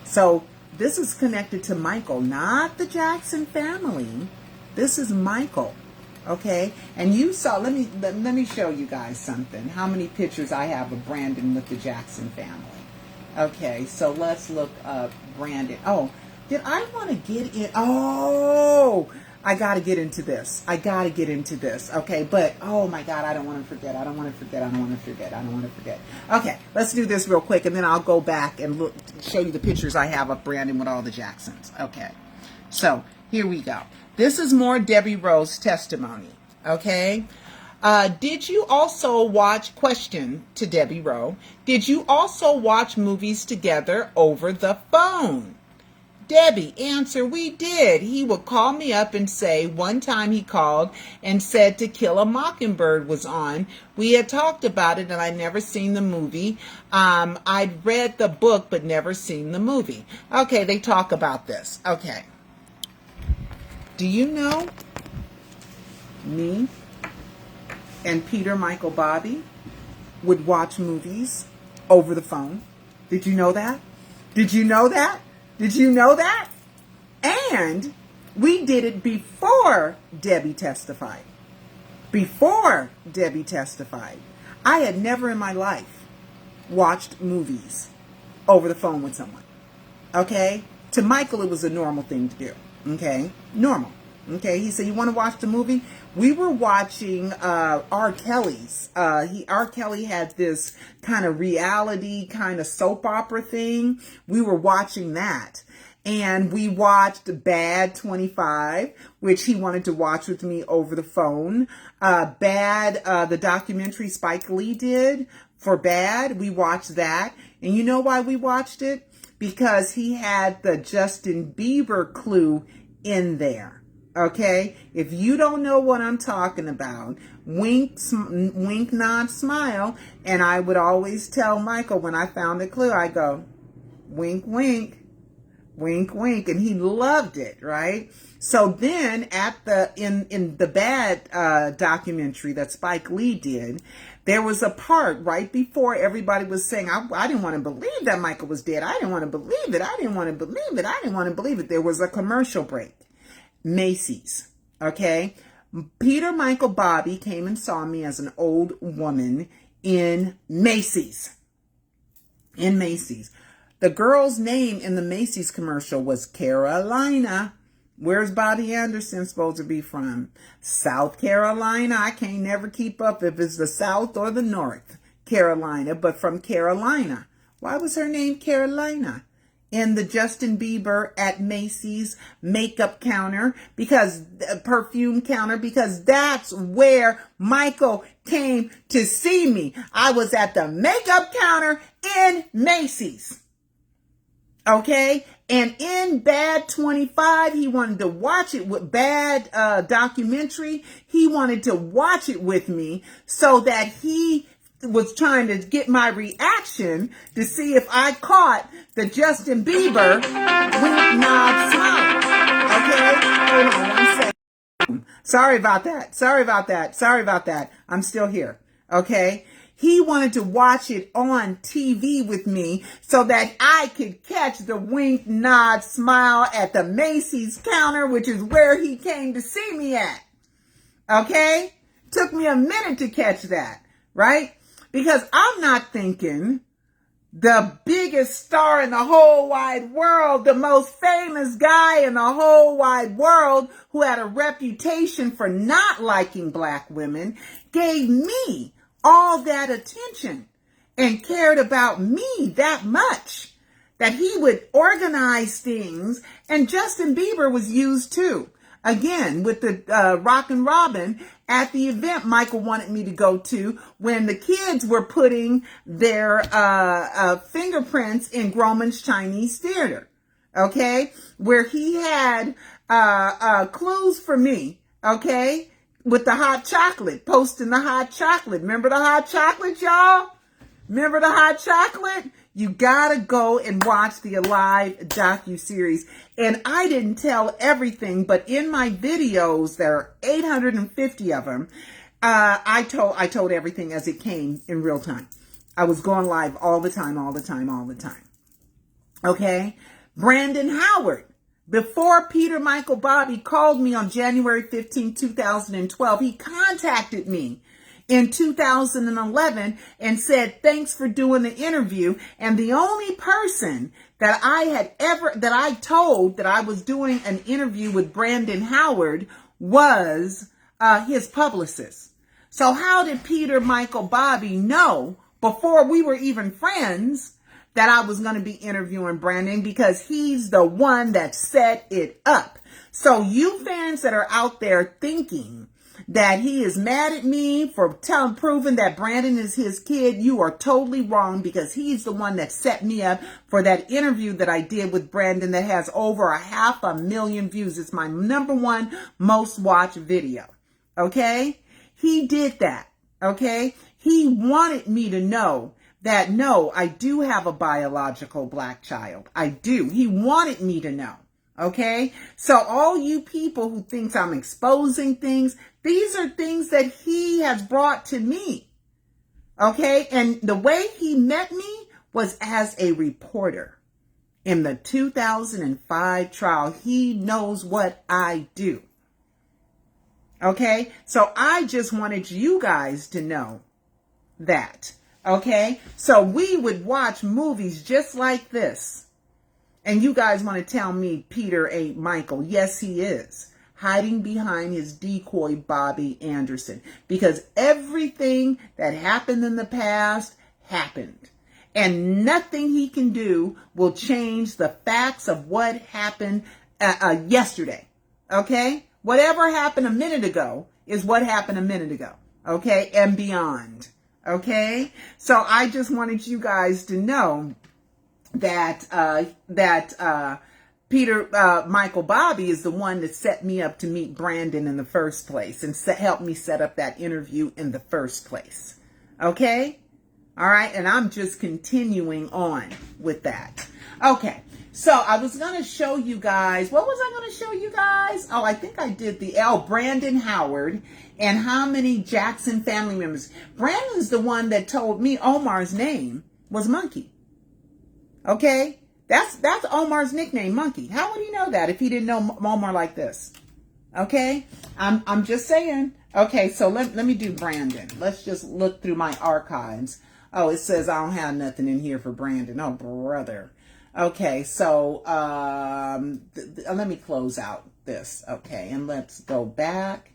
So this is connected to Michael, not the Jackson family. This is Michael, okay? And you saw, let me show you guys something. How many pictures I have of Brandon with the Jackson family. Okay, so let's look up Brandon. Oh, did I want to get in? Oh, I got to get into this. Okay, but, oh my God, I don't want to forget. Okay, let's do this real quick, and then I'll go back and show you the pictures I have of Brandon with all the Jacksons. Okay, so here we go. This is more Debbie Rowe's testimony, okay? Did you also watch, question to Debbie Rowe, did you also watch movies together over the phone? Debbie, answer, we did. He would call me up and say, one time he called and said To Kill a Mockingbird was on. We had talked about it and I'd never seen the movie. I'd read the book but never seen the movie. Okay, they talk about this. Okay. Do you know me and Peter Michael Bobby would watch movies over the phone? Did you know that? And we did it before Debbie testified. I had never in my life watched movies over the phone with someone. Okay? To Michael, it was a normal thing to do. Okay? Normal. Okay? He said, you want to watch the movie? We were watching R. Kelly's. R. Kelly had this kind of reality, kind of soap opera thing. We were watching that. And we watched Bad 25, which he wanted to watch with me over the phone. Bad, the documentary Spike Lee did for Bad, we watched that. And you know why we watched it? Because he had the Justin Bieber clue in there. Okay? If you don't know what I'm talking about, wink, nod, smile. And I would always tell Michael when I found a clue, I go, wink, wink. Wink, wink, and he loved it, right? So then in the Bad documentary that Spike Lee did, there was a part right before everybody was saying, I didn't want to believe that Michael was dead. I didn't want to believe it. There was a commercial break. Macy's, okay? Peter Michael Bobby came and saw me as an old woman in Macy's. The girl's name in the Macy's commercial was Carolina. Where's Bobby Anderson supposed to be from? South Carolina. I can't never keep up if it's the South or the North Carolina, but from Carolina. Why was her name Carolina? In the Justin Bieber at Macy's makeup counter, perfume counter, because that's where Michael came to see me. I was at the makeup counter in Macy's. Okay, and in Bad 25, he wanted to watch it with Bad documentary. He wanted to watch it with me so that he was trying to get my reaction to see if I caught the Justin Bieber wink, nod, smile. Okay, Hold on one second. Sorry about that. Sorry about that. Sorry about that. I'm still here. Okay. He wanted to watch it on TV with me so that I could catch the wink, nod, smile at the Macy's counter, which is where he came to see me at. Okay? Took me a minute to catch that, right? Because I'm not thinking the biggest star in the whole wide world, the most famous guy in the whole wide world who had a reputation for not liking black women, gave me all that attention and cared about me that much that he would organize things. And Justin Bieber was used too. Again, with the Rockin' Robin at the event Michael wanted me to go to when the kids were putting their fingerprints in Grauman's Chinese Theater, okay, where he had clues for me, okay, with the hot chocolate, posting the hot chocolate. Remember the hot chocolate, y'all? Remember the hot chocolate? You gotta go and watch the Alive docuseries. And I didn't tell everything, but in my videos, there are 850 of them. I told everything as it came in real time. I was going live all the time. Okay? Brandon Howard. Before Peter Michael Bobby called me on January 15, 2012, he contacted me in 2011 and said, thanks for doing the interview. And the only person that I told that I was doing an interview with Brandon Howard was his publicist. So how did Peter Michael Bobby know before we were even friends that I was going to be interviewing Brandon? Because he's the one that set it up. So you fans that are out there thinking that he is mad at me for proving that Brandon is his kid, you are totally wrong, because he's the one that set me up for that interview that I did with Brandon that has over 500,000 views. It's my #1 most watched video. Okay? He did that. Okay? He wanted me to know that, no, I do have a biological black child. I do. He wanted me to know. Okay? So all you people who think I'm exposing things, these are things that he has brought to me. Okay? And the way he met me was as a reporter in the 2005 trial. He knows what I do. Okay? So I just wanted you guys to know that. Okay? So we would watch movies just like this. And you guys want to tell me Peter ain't Michael. Yes, he is. Hiding behind his decoy, Bobby Anderson. Because everything that happened in the past happened. And nothing he can do will change the facts of what happened yesterday. Okay? Whatever happened a minute ago is what happened a minute ago. Okay? And beyond. Okay? So I just wanted you guys to know that Peter Michael Bobby is the one that set me up to meet Brandon in the first place and helped me set up that interview in the first place. Okay? All right? And I'm just continuing on with that. Okay. So I was going to show you guys, what was I going to show you guys? Oh, I think I did Brandon Howard and how many Jackson family members. Brandon's the one that told me Omar's name was Monkey. Okay? That's Omar's nickname, Monkey. How would he know that if he didn't know Omar like this? Okay? I'm just saying. Okay, so let me do Brandon. Let's just look through my archives. Oh, it says I don't have nothing in here for Brandon. Oh, brother. Okay, so let me close out this. Okay, and let's go back.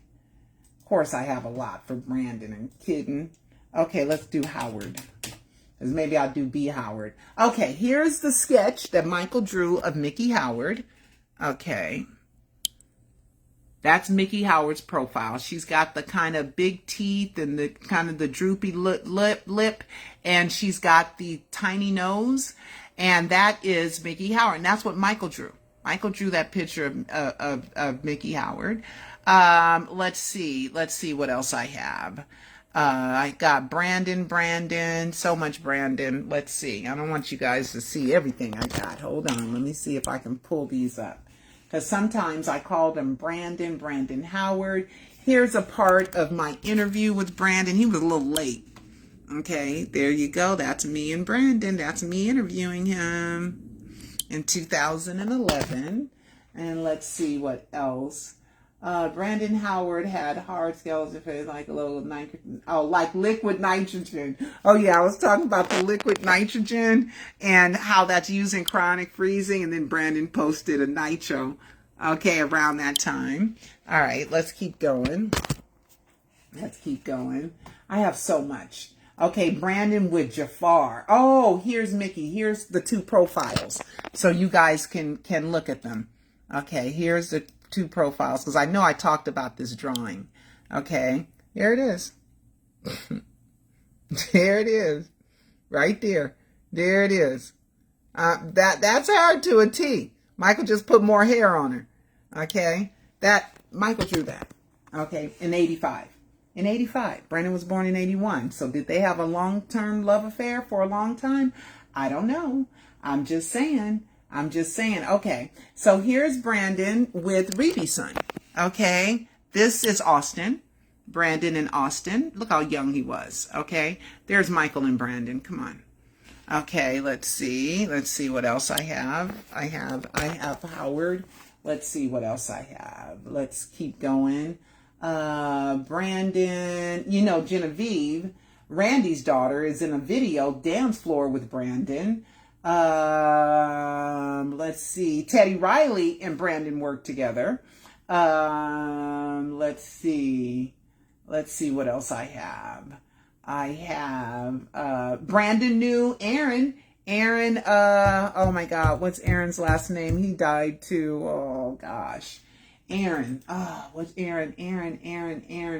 Of course, I have a lot for Brandon and kidding. Okay, let's do Howard. Because maybe I'll do B. Howard. Okay, here's the sketch that Michael drew of Mickey Howard. Okay. That's Mickey Howard's profile. She's got the kind of big teeth and the kind of the droopy lip, and she's got the tiny nose, and that is Mickey Howard. And that's what Michael drew. Michael drew that picture of Mickey Howard. Let's see what else I have. I got Brandon, so much Brandon. Let's see. I don't want you guys to see everything I got. Hold on. Let me see if I can pull these up. because sometimes I called him Brandon Howard. Here's a part of my interview with Brandon. He was a little late. Okay, there you go. That's me and Brandon. That's me interviewing him in 2011. And let's see what else. Brandon Howard had hard skeleton face, like a little nitrogen. Oh, like liquid nitrogen. Oh yeah, I was talking about the liquid nitrogen and how that's used in chronic freezing. And then Brandon posted a nitro. Okay, around that time. All right, let's keep going. Let's keep going. I have so much. Okay, Brandon with Jafar. Oh, here's Mickey. Here's the two profiles, so you guys can look at them. Okay, here's the two profiles, because I know I talked about this drawing. Okay, here it is. There it is. Right there. There it is. That's her to a T. Michael just put more hair on her. Okay, that Michael drew that. Okay, in 85. In 85. Brandon was born in 81. So did they have a long-term love affair for a long time? I don't know. I'm just saying. Okay, so here's Brandon with Reedy's son. Okay, this is Austin. Brandon and Austin. Look how young he was. Okay, there's Michael and Brandon. Come on. Okay, let's see. Let's see what else I have. I have Howard. Let's see what else I have. Let's keep going. Brandon, you know, Genevieve, Randy's daughter, is in a video dance floor with Brandon. Let's see. Teddy Riley and Brandon work together. Let's see what else I have. I have Brandon knew Aaron. Oh my God, what's Aaron's last name? He died too. Oh gosh. Aaron. Oh, what's Aaron?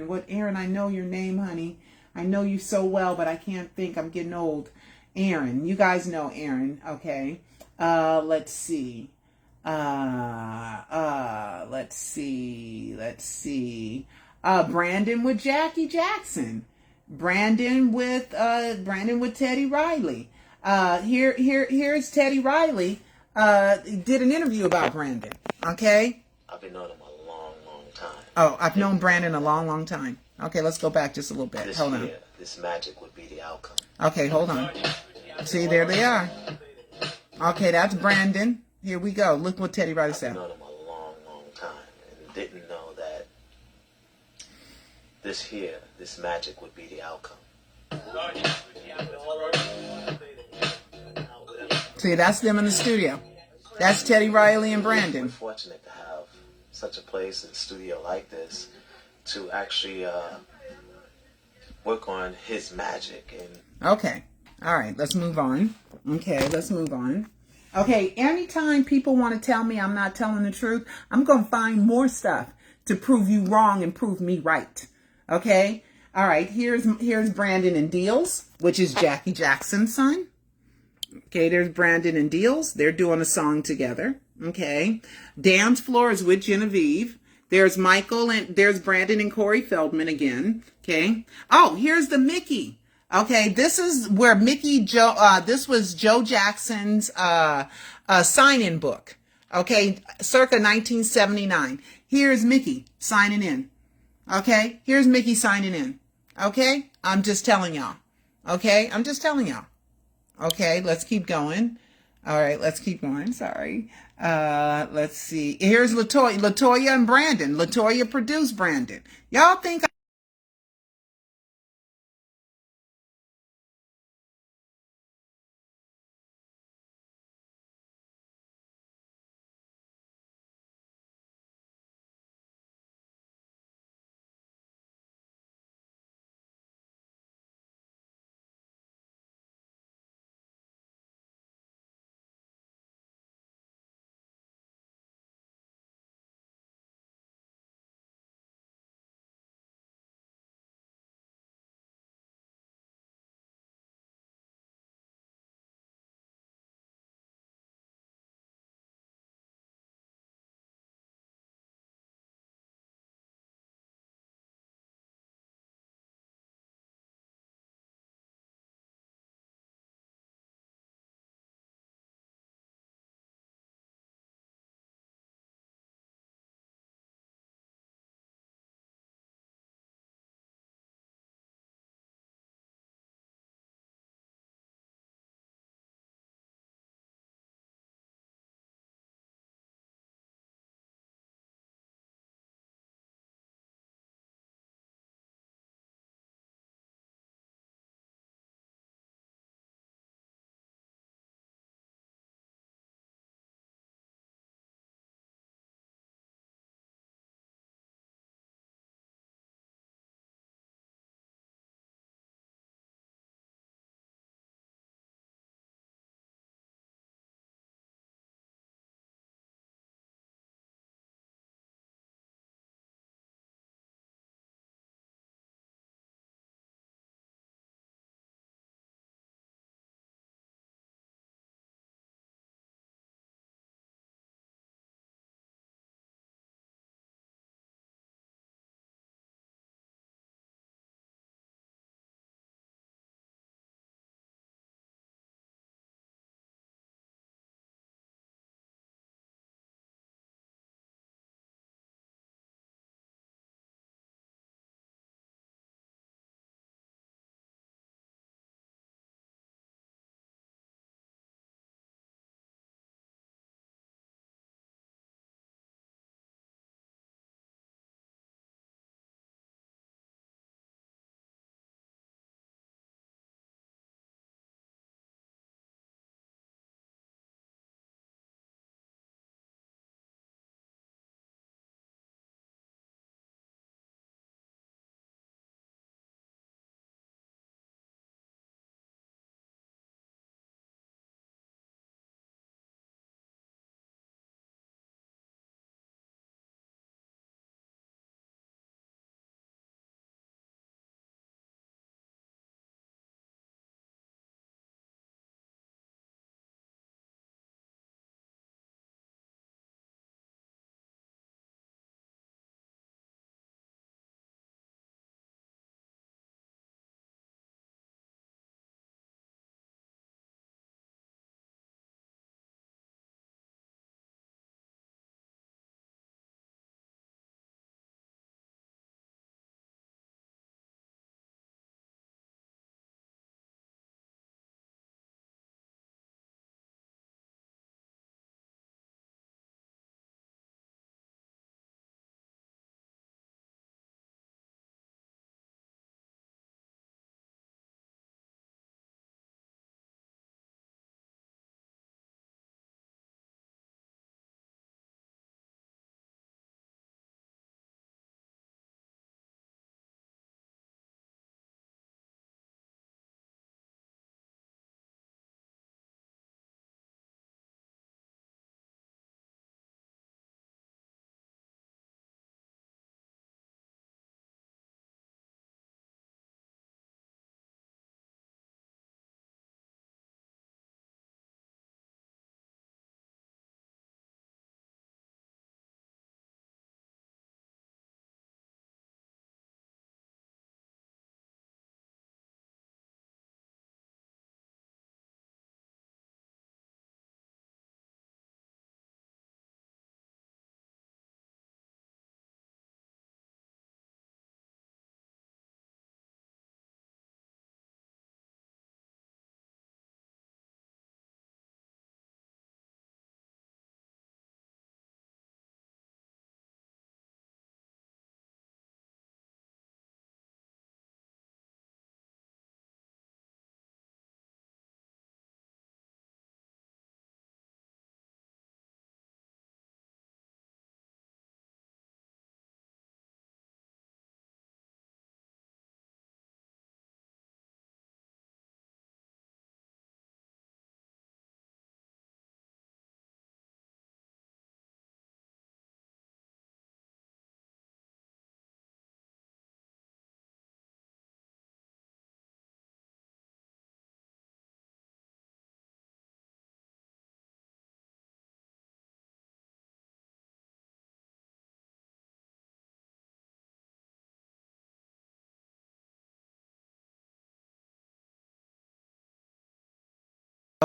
What Aaron? I know your name, honey. I know you so well, but I can't think. I'm getting old. Aaron. You guys know Aaron. Okay. Let's see. Let's see. Brandon with Jackie Jackson. Brandon with Teddy Riley. Here's Teddy Riley. Did an interview about Brandon. Okay. I've been known him a long, long time. Oh, I've known Brandon a long, long time. Okay, let's go back just a little bit. Hold on. This magic would be the outcome. Okay, hold on. See, there they are. Okay, that's Brandon. Here we go. Look what Teddy Riley said. I've known him a long, long time and didn't know that this magic would be the outcome. See, that's them in the studio. That's Teddy Riley and Brandon. We're fortunate to have such a place, a studio like this, to actually work on his magic. And okay, all right, let's move on. Okay, let's move on. Okay, anytime people want to tell me I'm not telling the truth, I'm going to find more stuff to prove you wrong and prove me right. Okay, all right, here's Brandon and Deals, which is Jackie Jackson's son. Okay, there's Brandon and Deals. They're doing a song together. Okay. Dance floor is with Genevieve. There's Michael and there's Brandon and Corey Feldman again. Okay. Oh, here's the Mickey. Okay, this is where this was Joe Jackson's sign-in book. Okay, circa 1979. Here's Mickey signing in. Okay, here's Mickey signing in. Okay, I'm just telling y'all. Okay, I'm just telling y'all. Okay, let's keep going. All right, let's keep going. Sorry. Let's see. Here's Latoya and Brandon. Latoya produced Brandon. Y'all think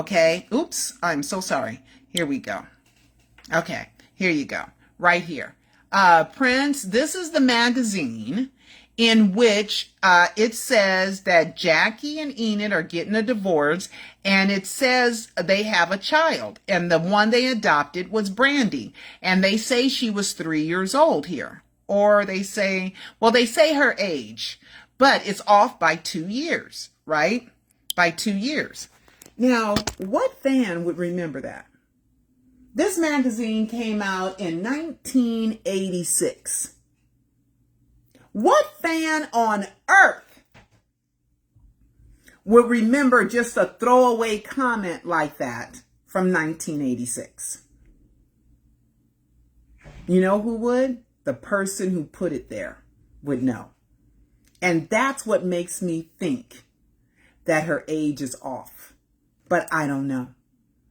Okay, oops, I'm so sorry. Here we go. Okay, here you go. Right here. Prince, this is the magazine in which it says that Jackie and Enid are getting a divorce, and it says they have a child, and the one they adopted was Brandy, and they say she was 3 years old here. Or they say, well, they say her age, but it's off by 2 years, right? By 2 years. Now, what fan would remember that? This magazine came out in 1986. What fan on earth would remember just a throwaway comment like that from 1986? You know who would? The person who put it there would know. And that's what makes me think that her age is off. But I don't know.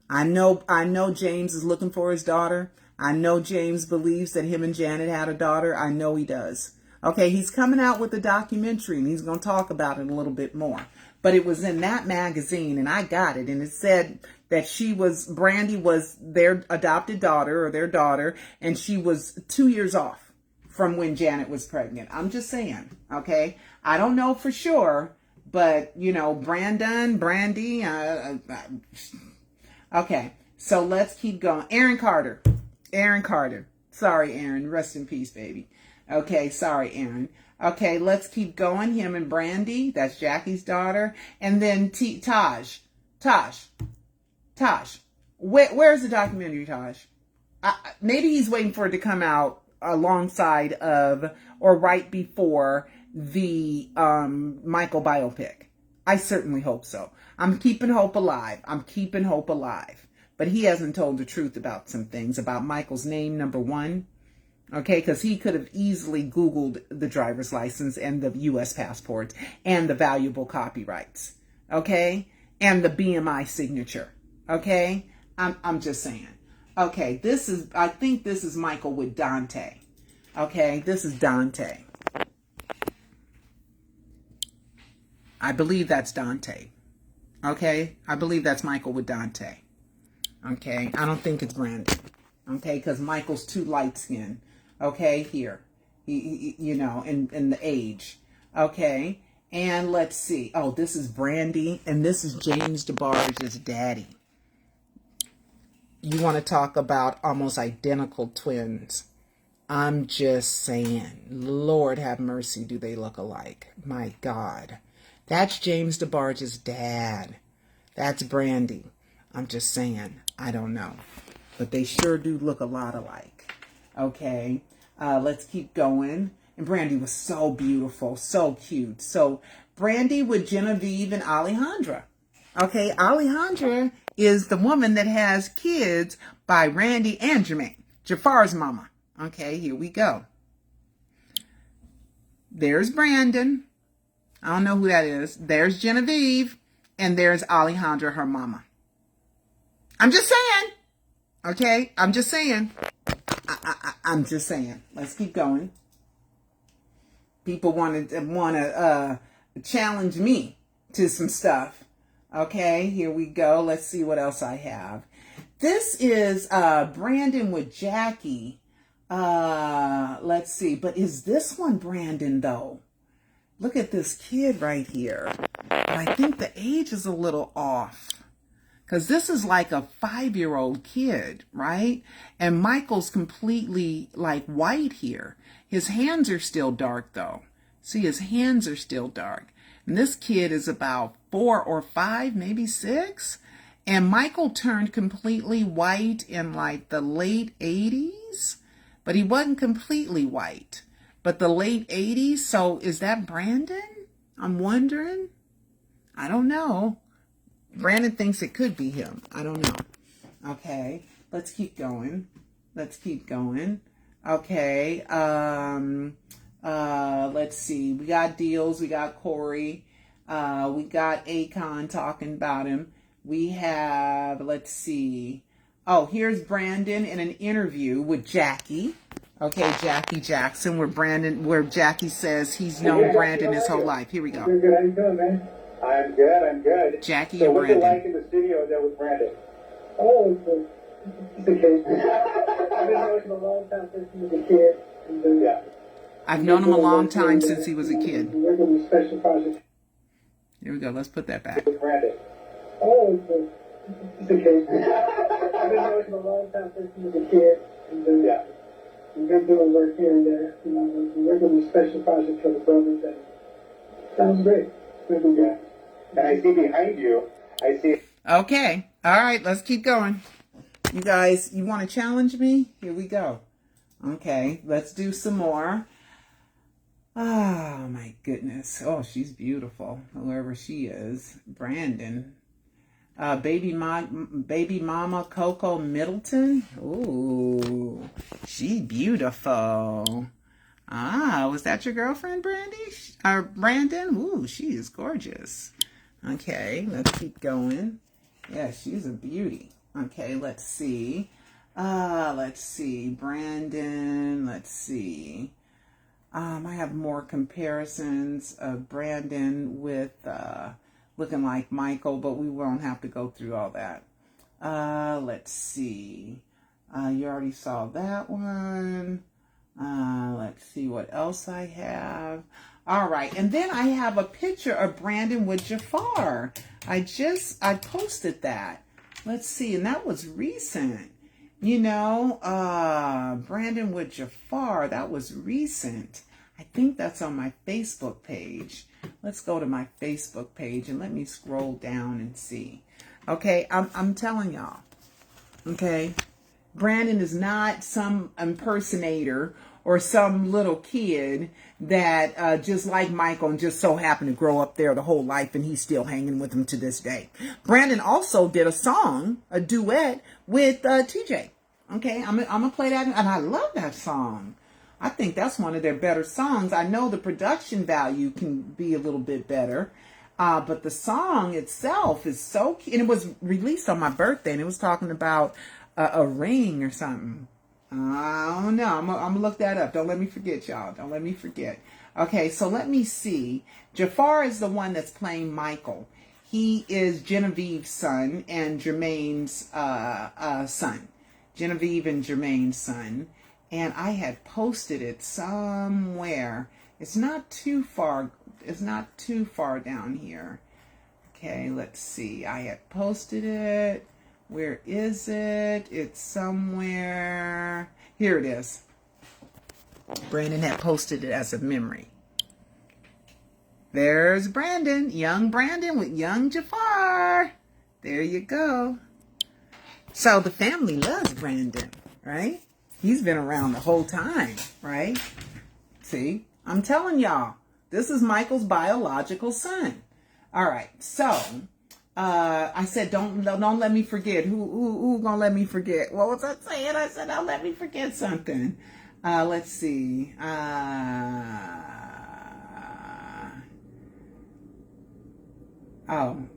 I know James is looking for his daughter. I know James believes that him and Janet had a daughter. I know he does. Okay, he's coming out with a documentary, and he's going to talk about it a little bit more. But it was in that magazine, and I got it, and it said that Brandy was their adopted daughter, or their daughter, and she was 2 years off from when Janet was pregnant. I'm just saying, okay? I don't know for sure, but, you know, Brandy, okay, so let's keep going. Aaron Carter. Sorry, Aaron. Rest in peace, baby. Okay, sorry, Aaron. Okay, let's keep going. Him and Brandy. That's Jackie's daughter. And then Taj. Where's the documentary, Taj? Maybe he's waiting for it to come out alongside of or right before the Michael biopic. I certainly hope so. I'm keeping hope alive. But he hasn't told the truth about some things, about Michael's name, number one. Okay, because he could have easily Googled the driver's license and the U.S. passports and the valuable copyrights. Okay, and the BMI signature. Okay, I'm just saying. Okay, I think this is Michael with Dante. Okay, this is Dante. I believe that's Dante. Okay, I believe that's Michael with Dante. Okay, I don't think it's Brandon. Okay, because Michael's too light-skinned. Okay, here. He you know, in the age. Okay, and let's see. Oh, this is Brandy, and this is James DeBarge's daddy. You want to talk about almost identical twins. I'm just saying, Lord have mercy, do they look alike? My God. That's James DeBarge's dad. That's Brandy. I'm just saying, I don't know. But they sure do look a lot alike. Okay, let's keep going. And Brandy was so beautiful, so cute. So Brandy with Genevieve and Alejandra. Okay, Alejandra is the woman that has kids by Randy and Jermaine, Jafar's mama. Okay, here we go. There's Brandon. I don't know who that is. There's Genevieve. And there's Alejandra, her mama. I'm just saying. Okay, I'm just saying. I'm just saying. Let's keep going. People want to challenge me to some stuff. Okay, here we go. Let's see what else I have. This is Brandon with Jackie. Let's see. But is this one Brandon, though? Look at this kid right here. But I think the age is a little off. Because this is like a 5-year-old kid, right? And Michael's completely like white here. His hands are still dark, though. See, his hands are still dark. And this kid is about 4 or 5, maybe 6. And Michael turned completely white in like the late 80s. But he wasn't completely white. But the late 80s, so is that Brandon? I'm wondering. I don't know. Brandon thinks it could be him. I don't know. Okay, let's keep going. Okay, let's see. We got Deals. We got Corey. We got Akon talking about him. We have, let's see. Oh, here's Brandon in an interview with Jackie. Okay, Jackie Jackson, where Jackie says he's known Brandon his whole life. Here we go. Good, how you doing, man? I'm good, I'm good. Jackie so and what's it Brandon. like in the studio there with Brandon? Oh, it's okay. I've been knowing him a long time since he was a kid. And, yeah. I've known him a long time since he was a kid. We're going to do special projects. Here we go. Let's put that back. With Brandon. Oh, it's okay. I've been knowing him a long time since he was a kid. And, yeah. We've been doing work here and there. You know, we're going to do special projects for the brothers. And sounds great. It's been good. And I see behind you, I see... Okay. All right. Let's keep going. You guys, you want to challenge me? Here we go. Okay. Let's do some more. Oh, my goodness. Oh, she's beautiful. Whoever she is. Brandon. Baby mama Coco Middleton. Ooh, she beautiful. Ah, was that your girlfriend, Brandon? Ooh, she is gorgeous. Okay, let's keep going. Yeah, she's a beauty. Okay, let's see. Brandon, let's see. I have more comparisons of Brandon with, looking like Michael, but we won't have to go through all that. Let's see. You already saw that one. Let's see what else I have. All right. And then I have a picture of Brandon with Jafar. I posted that. Let's see. And that was recent. You know, Brandon with Jafar, that was recent. I think that's on my Facebook page. Let's go to my Facebook page and let me scroll down and see. Okay, I'm telling y'all. Okay, Brandon is not some impersonator or some little kid that just like Michael and just so happened to grow up there the whole life and he's still hanging with him to this day. Brandon also did a duet with TJ. Okay, I'm gonna play that, and I love that song. I think that's one of their better songs. I know the production value can be a little bit better, but the song itself is so cute. And it was released on my birthday, and it was talking about a ring or something. I don't know. I'm gonna look that up. Don't let me forget, y'all. Don't let me forget. Okay, so let me see. Jafar is the one that's playing Michael. He is Genevieve's son and Jermaine's son. Genevieve and Jermaine's son. And I had posted it somewhere. It's not too far down here. Okay, let's see. I had posted it. Where is it? It's somewhere. Here it is. Brandon had posted it as a memory. There's Brandon. Young Brandon with young Jafar. There you go. So the family loves Brandon, right? He's been around the whole time, right? See, I'm telling y'all, this is Michael's biological son. All right, so I said, don't let me forget. Who gonna let me forget? What was I saying? I said, don't let me forget something. Let's see. I don't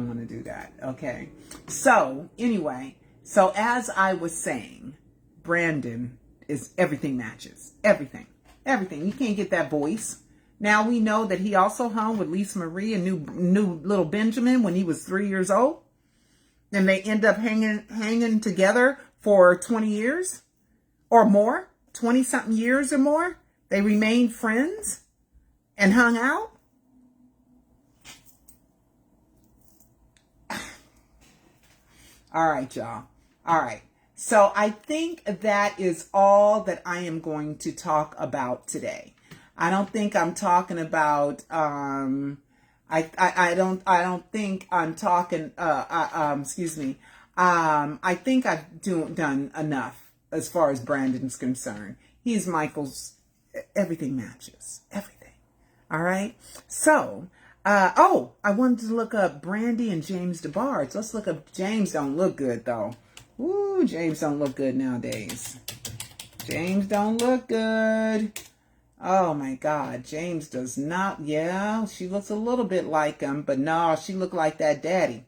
want to do that. Okay. So anyway, so as I was saying, Brandon is everything matches. Everything. You can't get that voice. Now we know that he also hung with Lisa Marie and knew little Benjamin when he was 3 years old. And they end up hanging together for 20 years or more, 20 something years or more. They remained friends and hung out. All right, y'all. All right. So I think that is all that I am going to talk about today. I don't think I'm talking about I don't think I'm talking excuse me. I think I've done enough as far as Brandon's concerned. He's Michael's everything matches. Everything. All right? So, I wanted to look up Brandy and James DeBarge. Let's look up James. Don't look good though. Ooh, James don't look good nowadays. James don't look good. Oh my God, James does not. Yeah, she looks a little bit like him, but no, she looked like that daddy.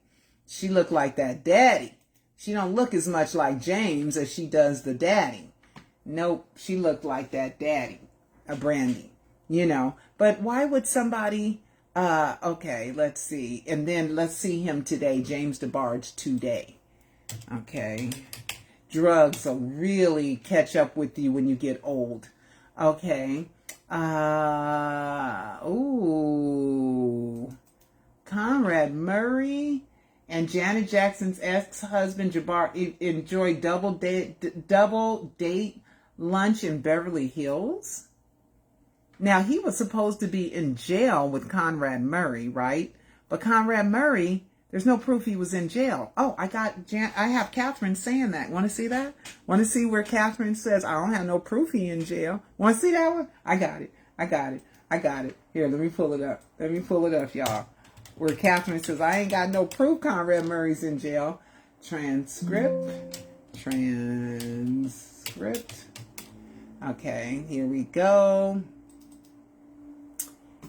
She looked like that daddy. She don't look as much like James as she does the daddy. Nope, she looked like that daddy, a Brandy, you know. But why would somebody Okay, let's see. And then let's see him today, James DeBarge today. Okay. Drugs will really catch up with you when you get old. Okay. Conrad Murray and Janet Jackson's ex-husband Jabbar enjoyed double date lunch in Beverly Hills. Now, he was supposed to be in jail with Conrad Murray, right? But Conrad Murray, there's no proof he was in jail. Oh, I have Katherine saying that. Want to see that? Want to see where Katherine says, I don't have no proof he in jail? Want to see that one? I got it. Here, let me pull it up. Y'all. Where Katherine says, I ain't got no proof Conrad Murray's in jail. Transcript. Okay, here we go.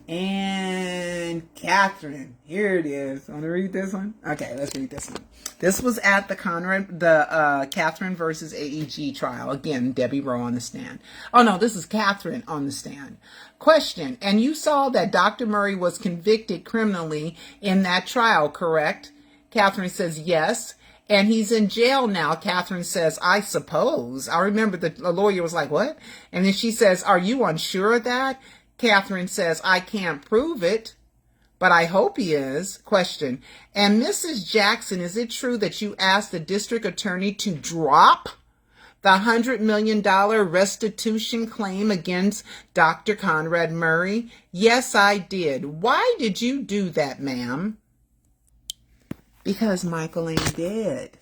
And Katherine, here it is. Want to read this one? Okay, let's read this one. This was at the Katherine versus AEG trial. Again, Debbie Rowe on the stand. Oh no, this is Katherine on the stand. Question, and you saw that Dr. Murray was convicted criminally in that trial, correct? Katherine says yes. And he's in jail now. Katherine says, I suppose. I remember the lawyer was like, what? And then she says, are you unsure of that? Katherine says, I can't prove it, but I hope he is. Question, and Mrs. Jackson, is it true that you asked the district attorney to drop the $100 million restitution claim against Dr. Conrad Murray? Yes, I did. Why did you do that, ma'am? Because Michael ain't dead.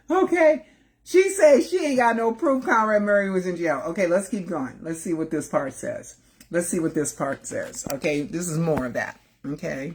Okay. She says she ain't got no proof Conrad Murray was in jail. Okay, let's keep going. Let's see what this part says. Okay, this is more of that. Okay.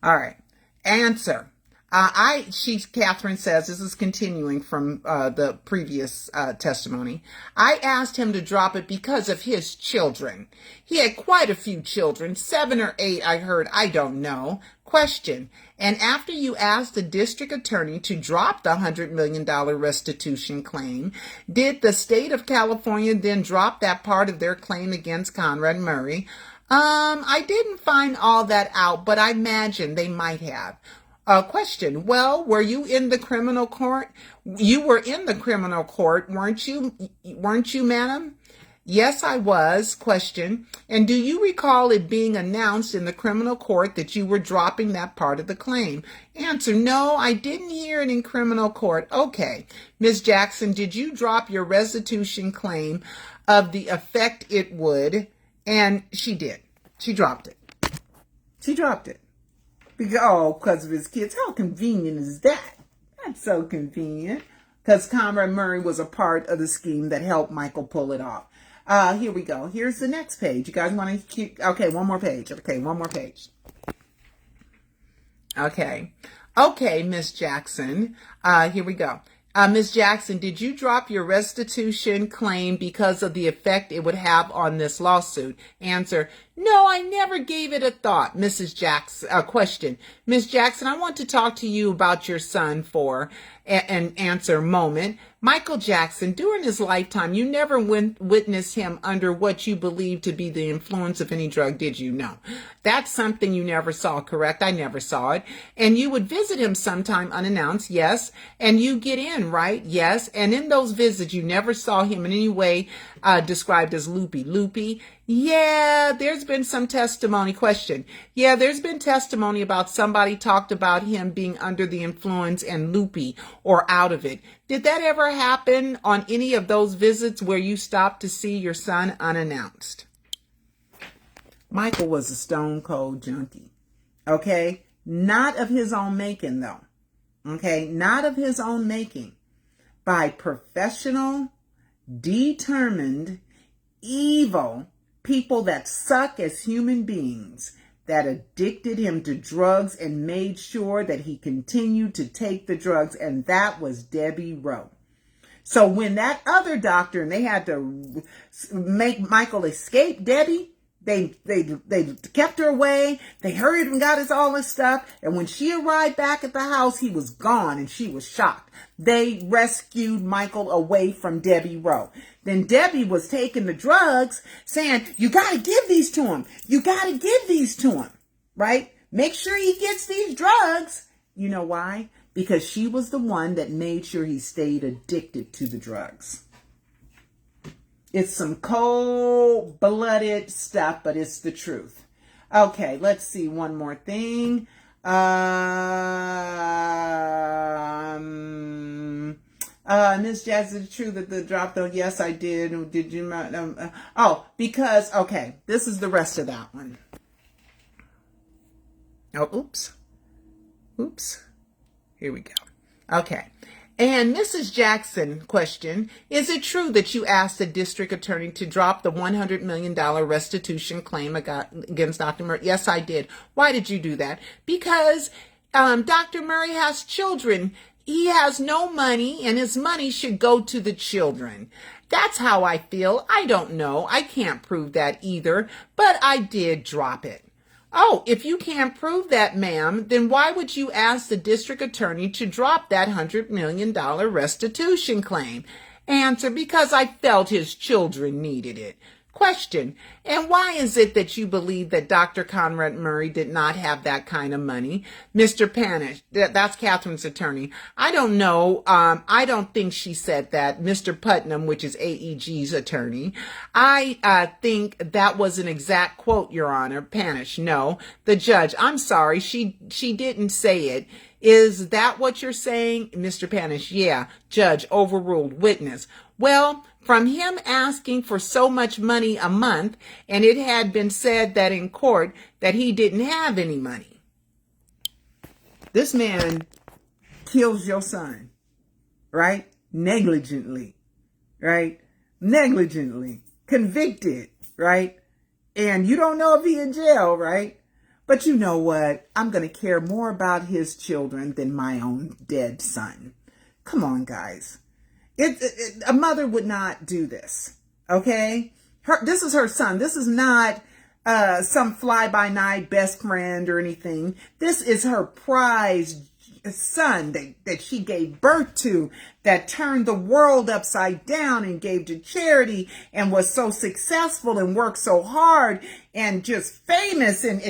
All right. Answer. Katherine says, this is continuing from the previous testimony. I asked him to drop it because of his children. He had quite a few children, 7 or 8, I heard. I don't know. Question, and after you asked the district attorney to drop the $100 million restitution claim, did the state of California then drop that part of their claim against Conrad Murray? I didn't find all that out, but I imagine they might have. Question, well, were you in the criminal court? You were in the criminal court, weren't you, madam? Yes, I was. Question, and do you recall it being announced in the criminal court that you were dropping that part of the claim? Answer, no, I didn't hear it in criminal court. Okay. Ms. Jackson, did you drop your restitution claim of the effect it would? And she did. She dropped it. Because of his kids. How convenient is that? That's so convenient. Because Conrad Murray was a part of the scheme that helped Michael pull it off. Here we go. Here's the next page. You guys want to keep... Okay, one more page. Okay, Miss Jackson. Here we go. Ms. Jackson, did you drop your restitution claim because of the effect it would have on this lawsuit? Answer, no, I never gave it a thought. Mrs. Jackson, question, Ms. Jackson, I want to talk to you about your son for an answer moment. Michael Jackson, during his lifetime, you never witnessed him under what you believe to be the influence of any drug, did you? No. That's something you never saw, correct? I never saw it. And you would visit him sometime unannounced, yes. And you get in, right? Yes. And in those visits, you never saw him in any way described as loopy. Loopy? Yeah, there's been some testimony. Question. Yeah, there's been testimony about somebody talked about him being under the influence and loopy or out of it. Did that ever happen on any of those visits where you stopped to see your son unannounced? Michael was a stone cold junkie. Okay? Not of his own making, though. Okay? Not of his own making. By professional, determined, evil people that suck as human beings that addicted him to drugs and made sure that he continued to take the drugs, and that was Debbie Rowe. So when that other doctor, and they had to make Michael escape Debbie, They kept her away. They hurried and got us all this stuff. And when she arrived back at the house, he was gone and she was shocked. They rescued Michael away from Debbie Rowe. Then Debbie was taking the drugs, saying, you got to give these to him. You got to give these to him, right? Make sure he gets these drugs. You know why? Because she was the one that made sure he stayed addicted to the drugs. It's some cold-blooded stuff, but it's the truth. Okay, let's see one more thing. Miss Jazz, is it true that the drop though? Yes, I did. Did you? Because, okay, this is the rest of that one. Oh, oops. Here we go. Okay. And Mrs. Jackson question, is it true that you asked the district attorney to drop the $100 million restitution claim against Dr. Murray? Yes, I did. Why did you do that? Because Dr. Murray has children. He has no money, and his money should go to the children. That's how I feel. I don't know. I can't prove that either, but I did drop it. Oh, if you can't prove that, ma'am, then why would you ask the district attorney to drop that $100 million restitution claim? Answer, because I felt his children needed it. Question, and why is it that you believe that Dr. Conrad Murray did not have that kind of money? Mr. Panish, that's Katherine's attorney. I don't know. I don't think she said that. Mr. Putnam, which is AEG's attorney. I think that was an exact quote, Your Honor. Panish, no. The judge, I'm sorry, she didn't say it. Is that what you're saying? Mr. Panish, yeah. Judge, overruled. Witness, well, from him asking for so much money a month, and it had been said that in court that he didn't have any money. This man kills your son, right? Negligently, right? Negligently. Convicted, right? And you don't know if he's in jail, right? But you know what? I'm going to care more about his children than my own dead son. Come on, guys. A mother would not do this, okay? This is her son. This is not some fly-by-night best friend or anything. This is her prized son that she gave birth to, that turned the world upside down and gave to charity and was so successful and worked so hard and just famous and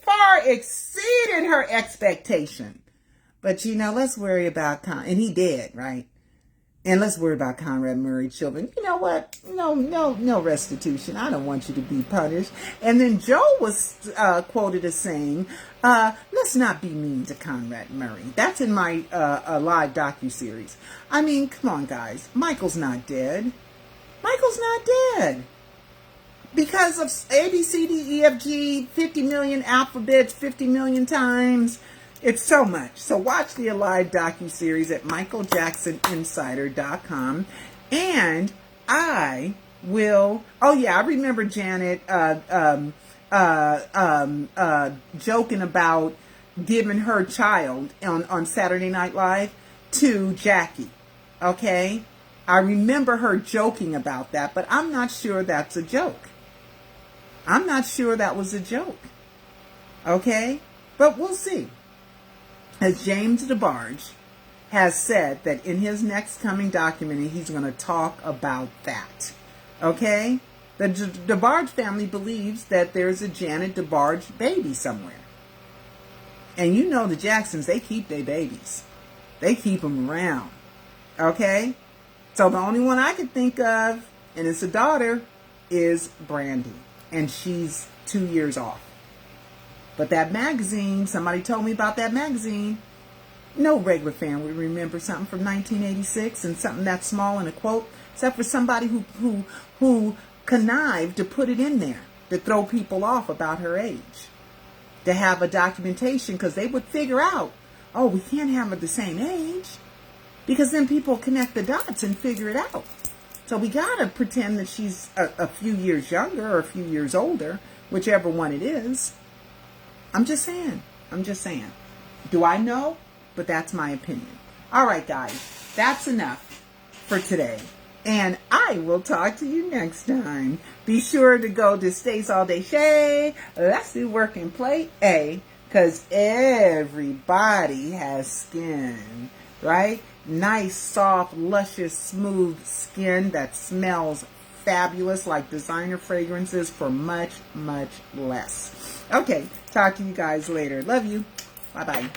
far exceeded her expectation. But, let's worry about and he did, right? And let's worry about Conrad Murray children. You know what? No restitution. I don't want you to be punished. And then Joe was quoted as saying, let's not be mean to Conrad Murray. That's in my live docuseries. I mean, come on, guys. Michael's not dead. Michael's not dead. Because of A, B, C, D, E, F, G, 50 million alphabets, 50 million times. It's so much. So watch the live docuseries at michaeljacksoninsider.com. And I will, I remember Janet joking about giving her child on Saturday Night Live to Jackie. Okay? I remember her joking about that, but I'm not sure that's a joke. I'm not sure that was a joke. Okay? But we'll see. As James DeBarge has said that in his next coming documentary, he's going to talk about that. Okay? The DeBarge family believes that there's a Janet DeBarge baby somewhere. And you know the Jacksons, they keep their babies. They keep them around. Okay? So the only one I could think of, and it's a daughter, is Brandy. And she's 2 years off. But that magazine, somebody told me about that magazine. No regular fan would remember something from 1986 and something that small in a quote, except for somebody who connived to put it in there to throw people off about her age. To have a documentation, because they would figure out, we can't have her the same age. Because then people connect the dots and figure it out. So we got to pretend that she's a few years younger or a few years older, whichever one it is. I'm just saying. Do I know? But that's my opinion. All right, guys. That's enough for today. And I will talk to you next time. Be sure to go to Stace All Day Shay. Let's do work and play A, because everybody has skin, right? Nice, soft, luscious, smooth skin that smells fabulous like designer fragrances for much, much less. Okay, talk to you guys later. Love you. Bye-bye.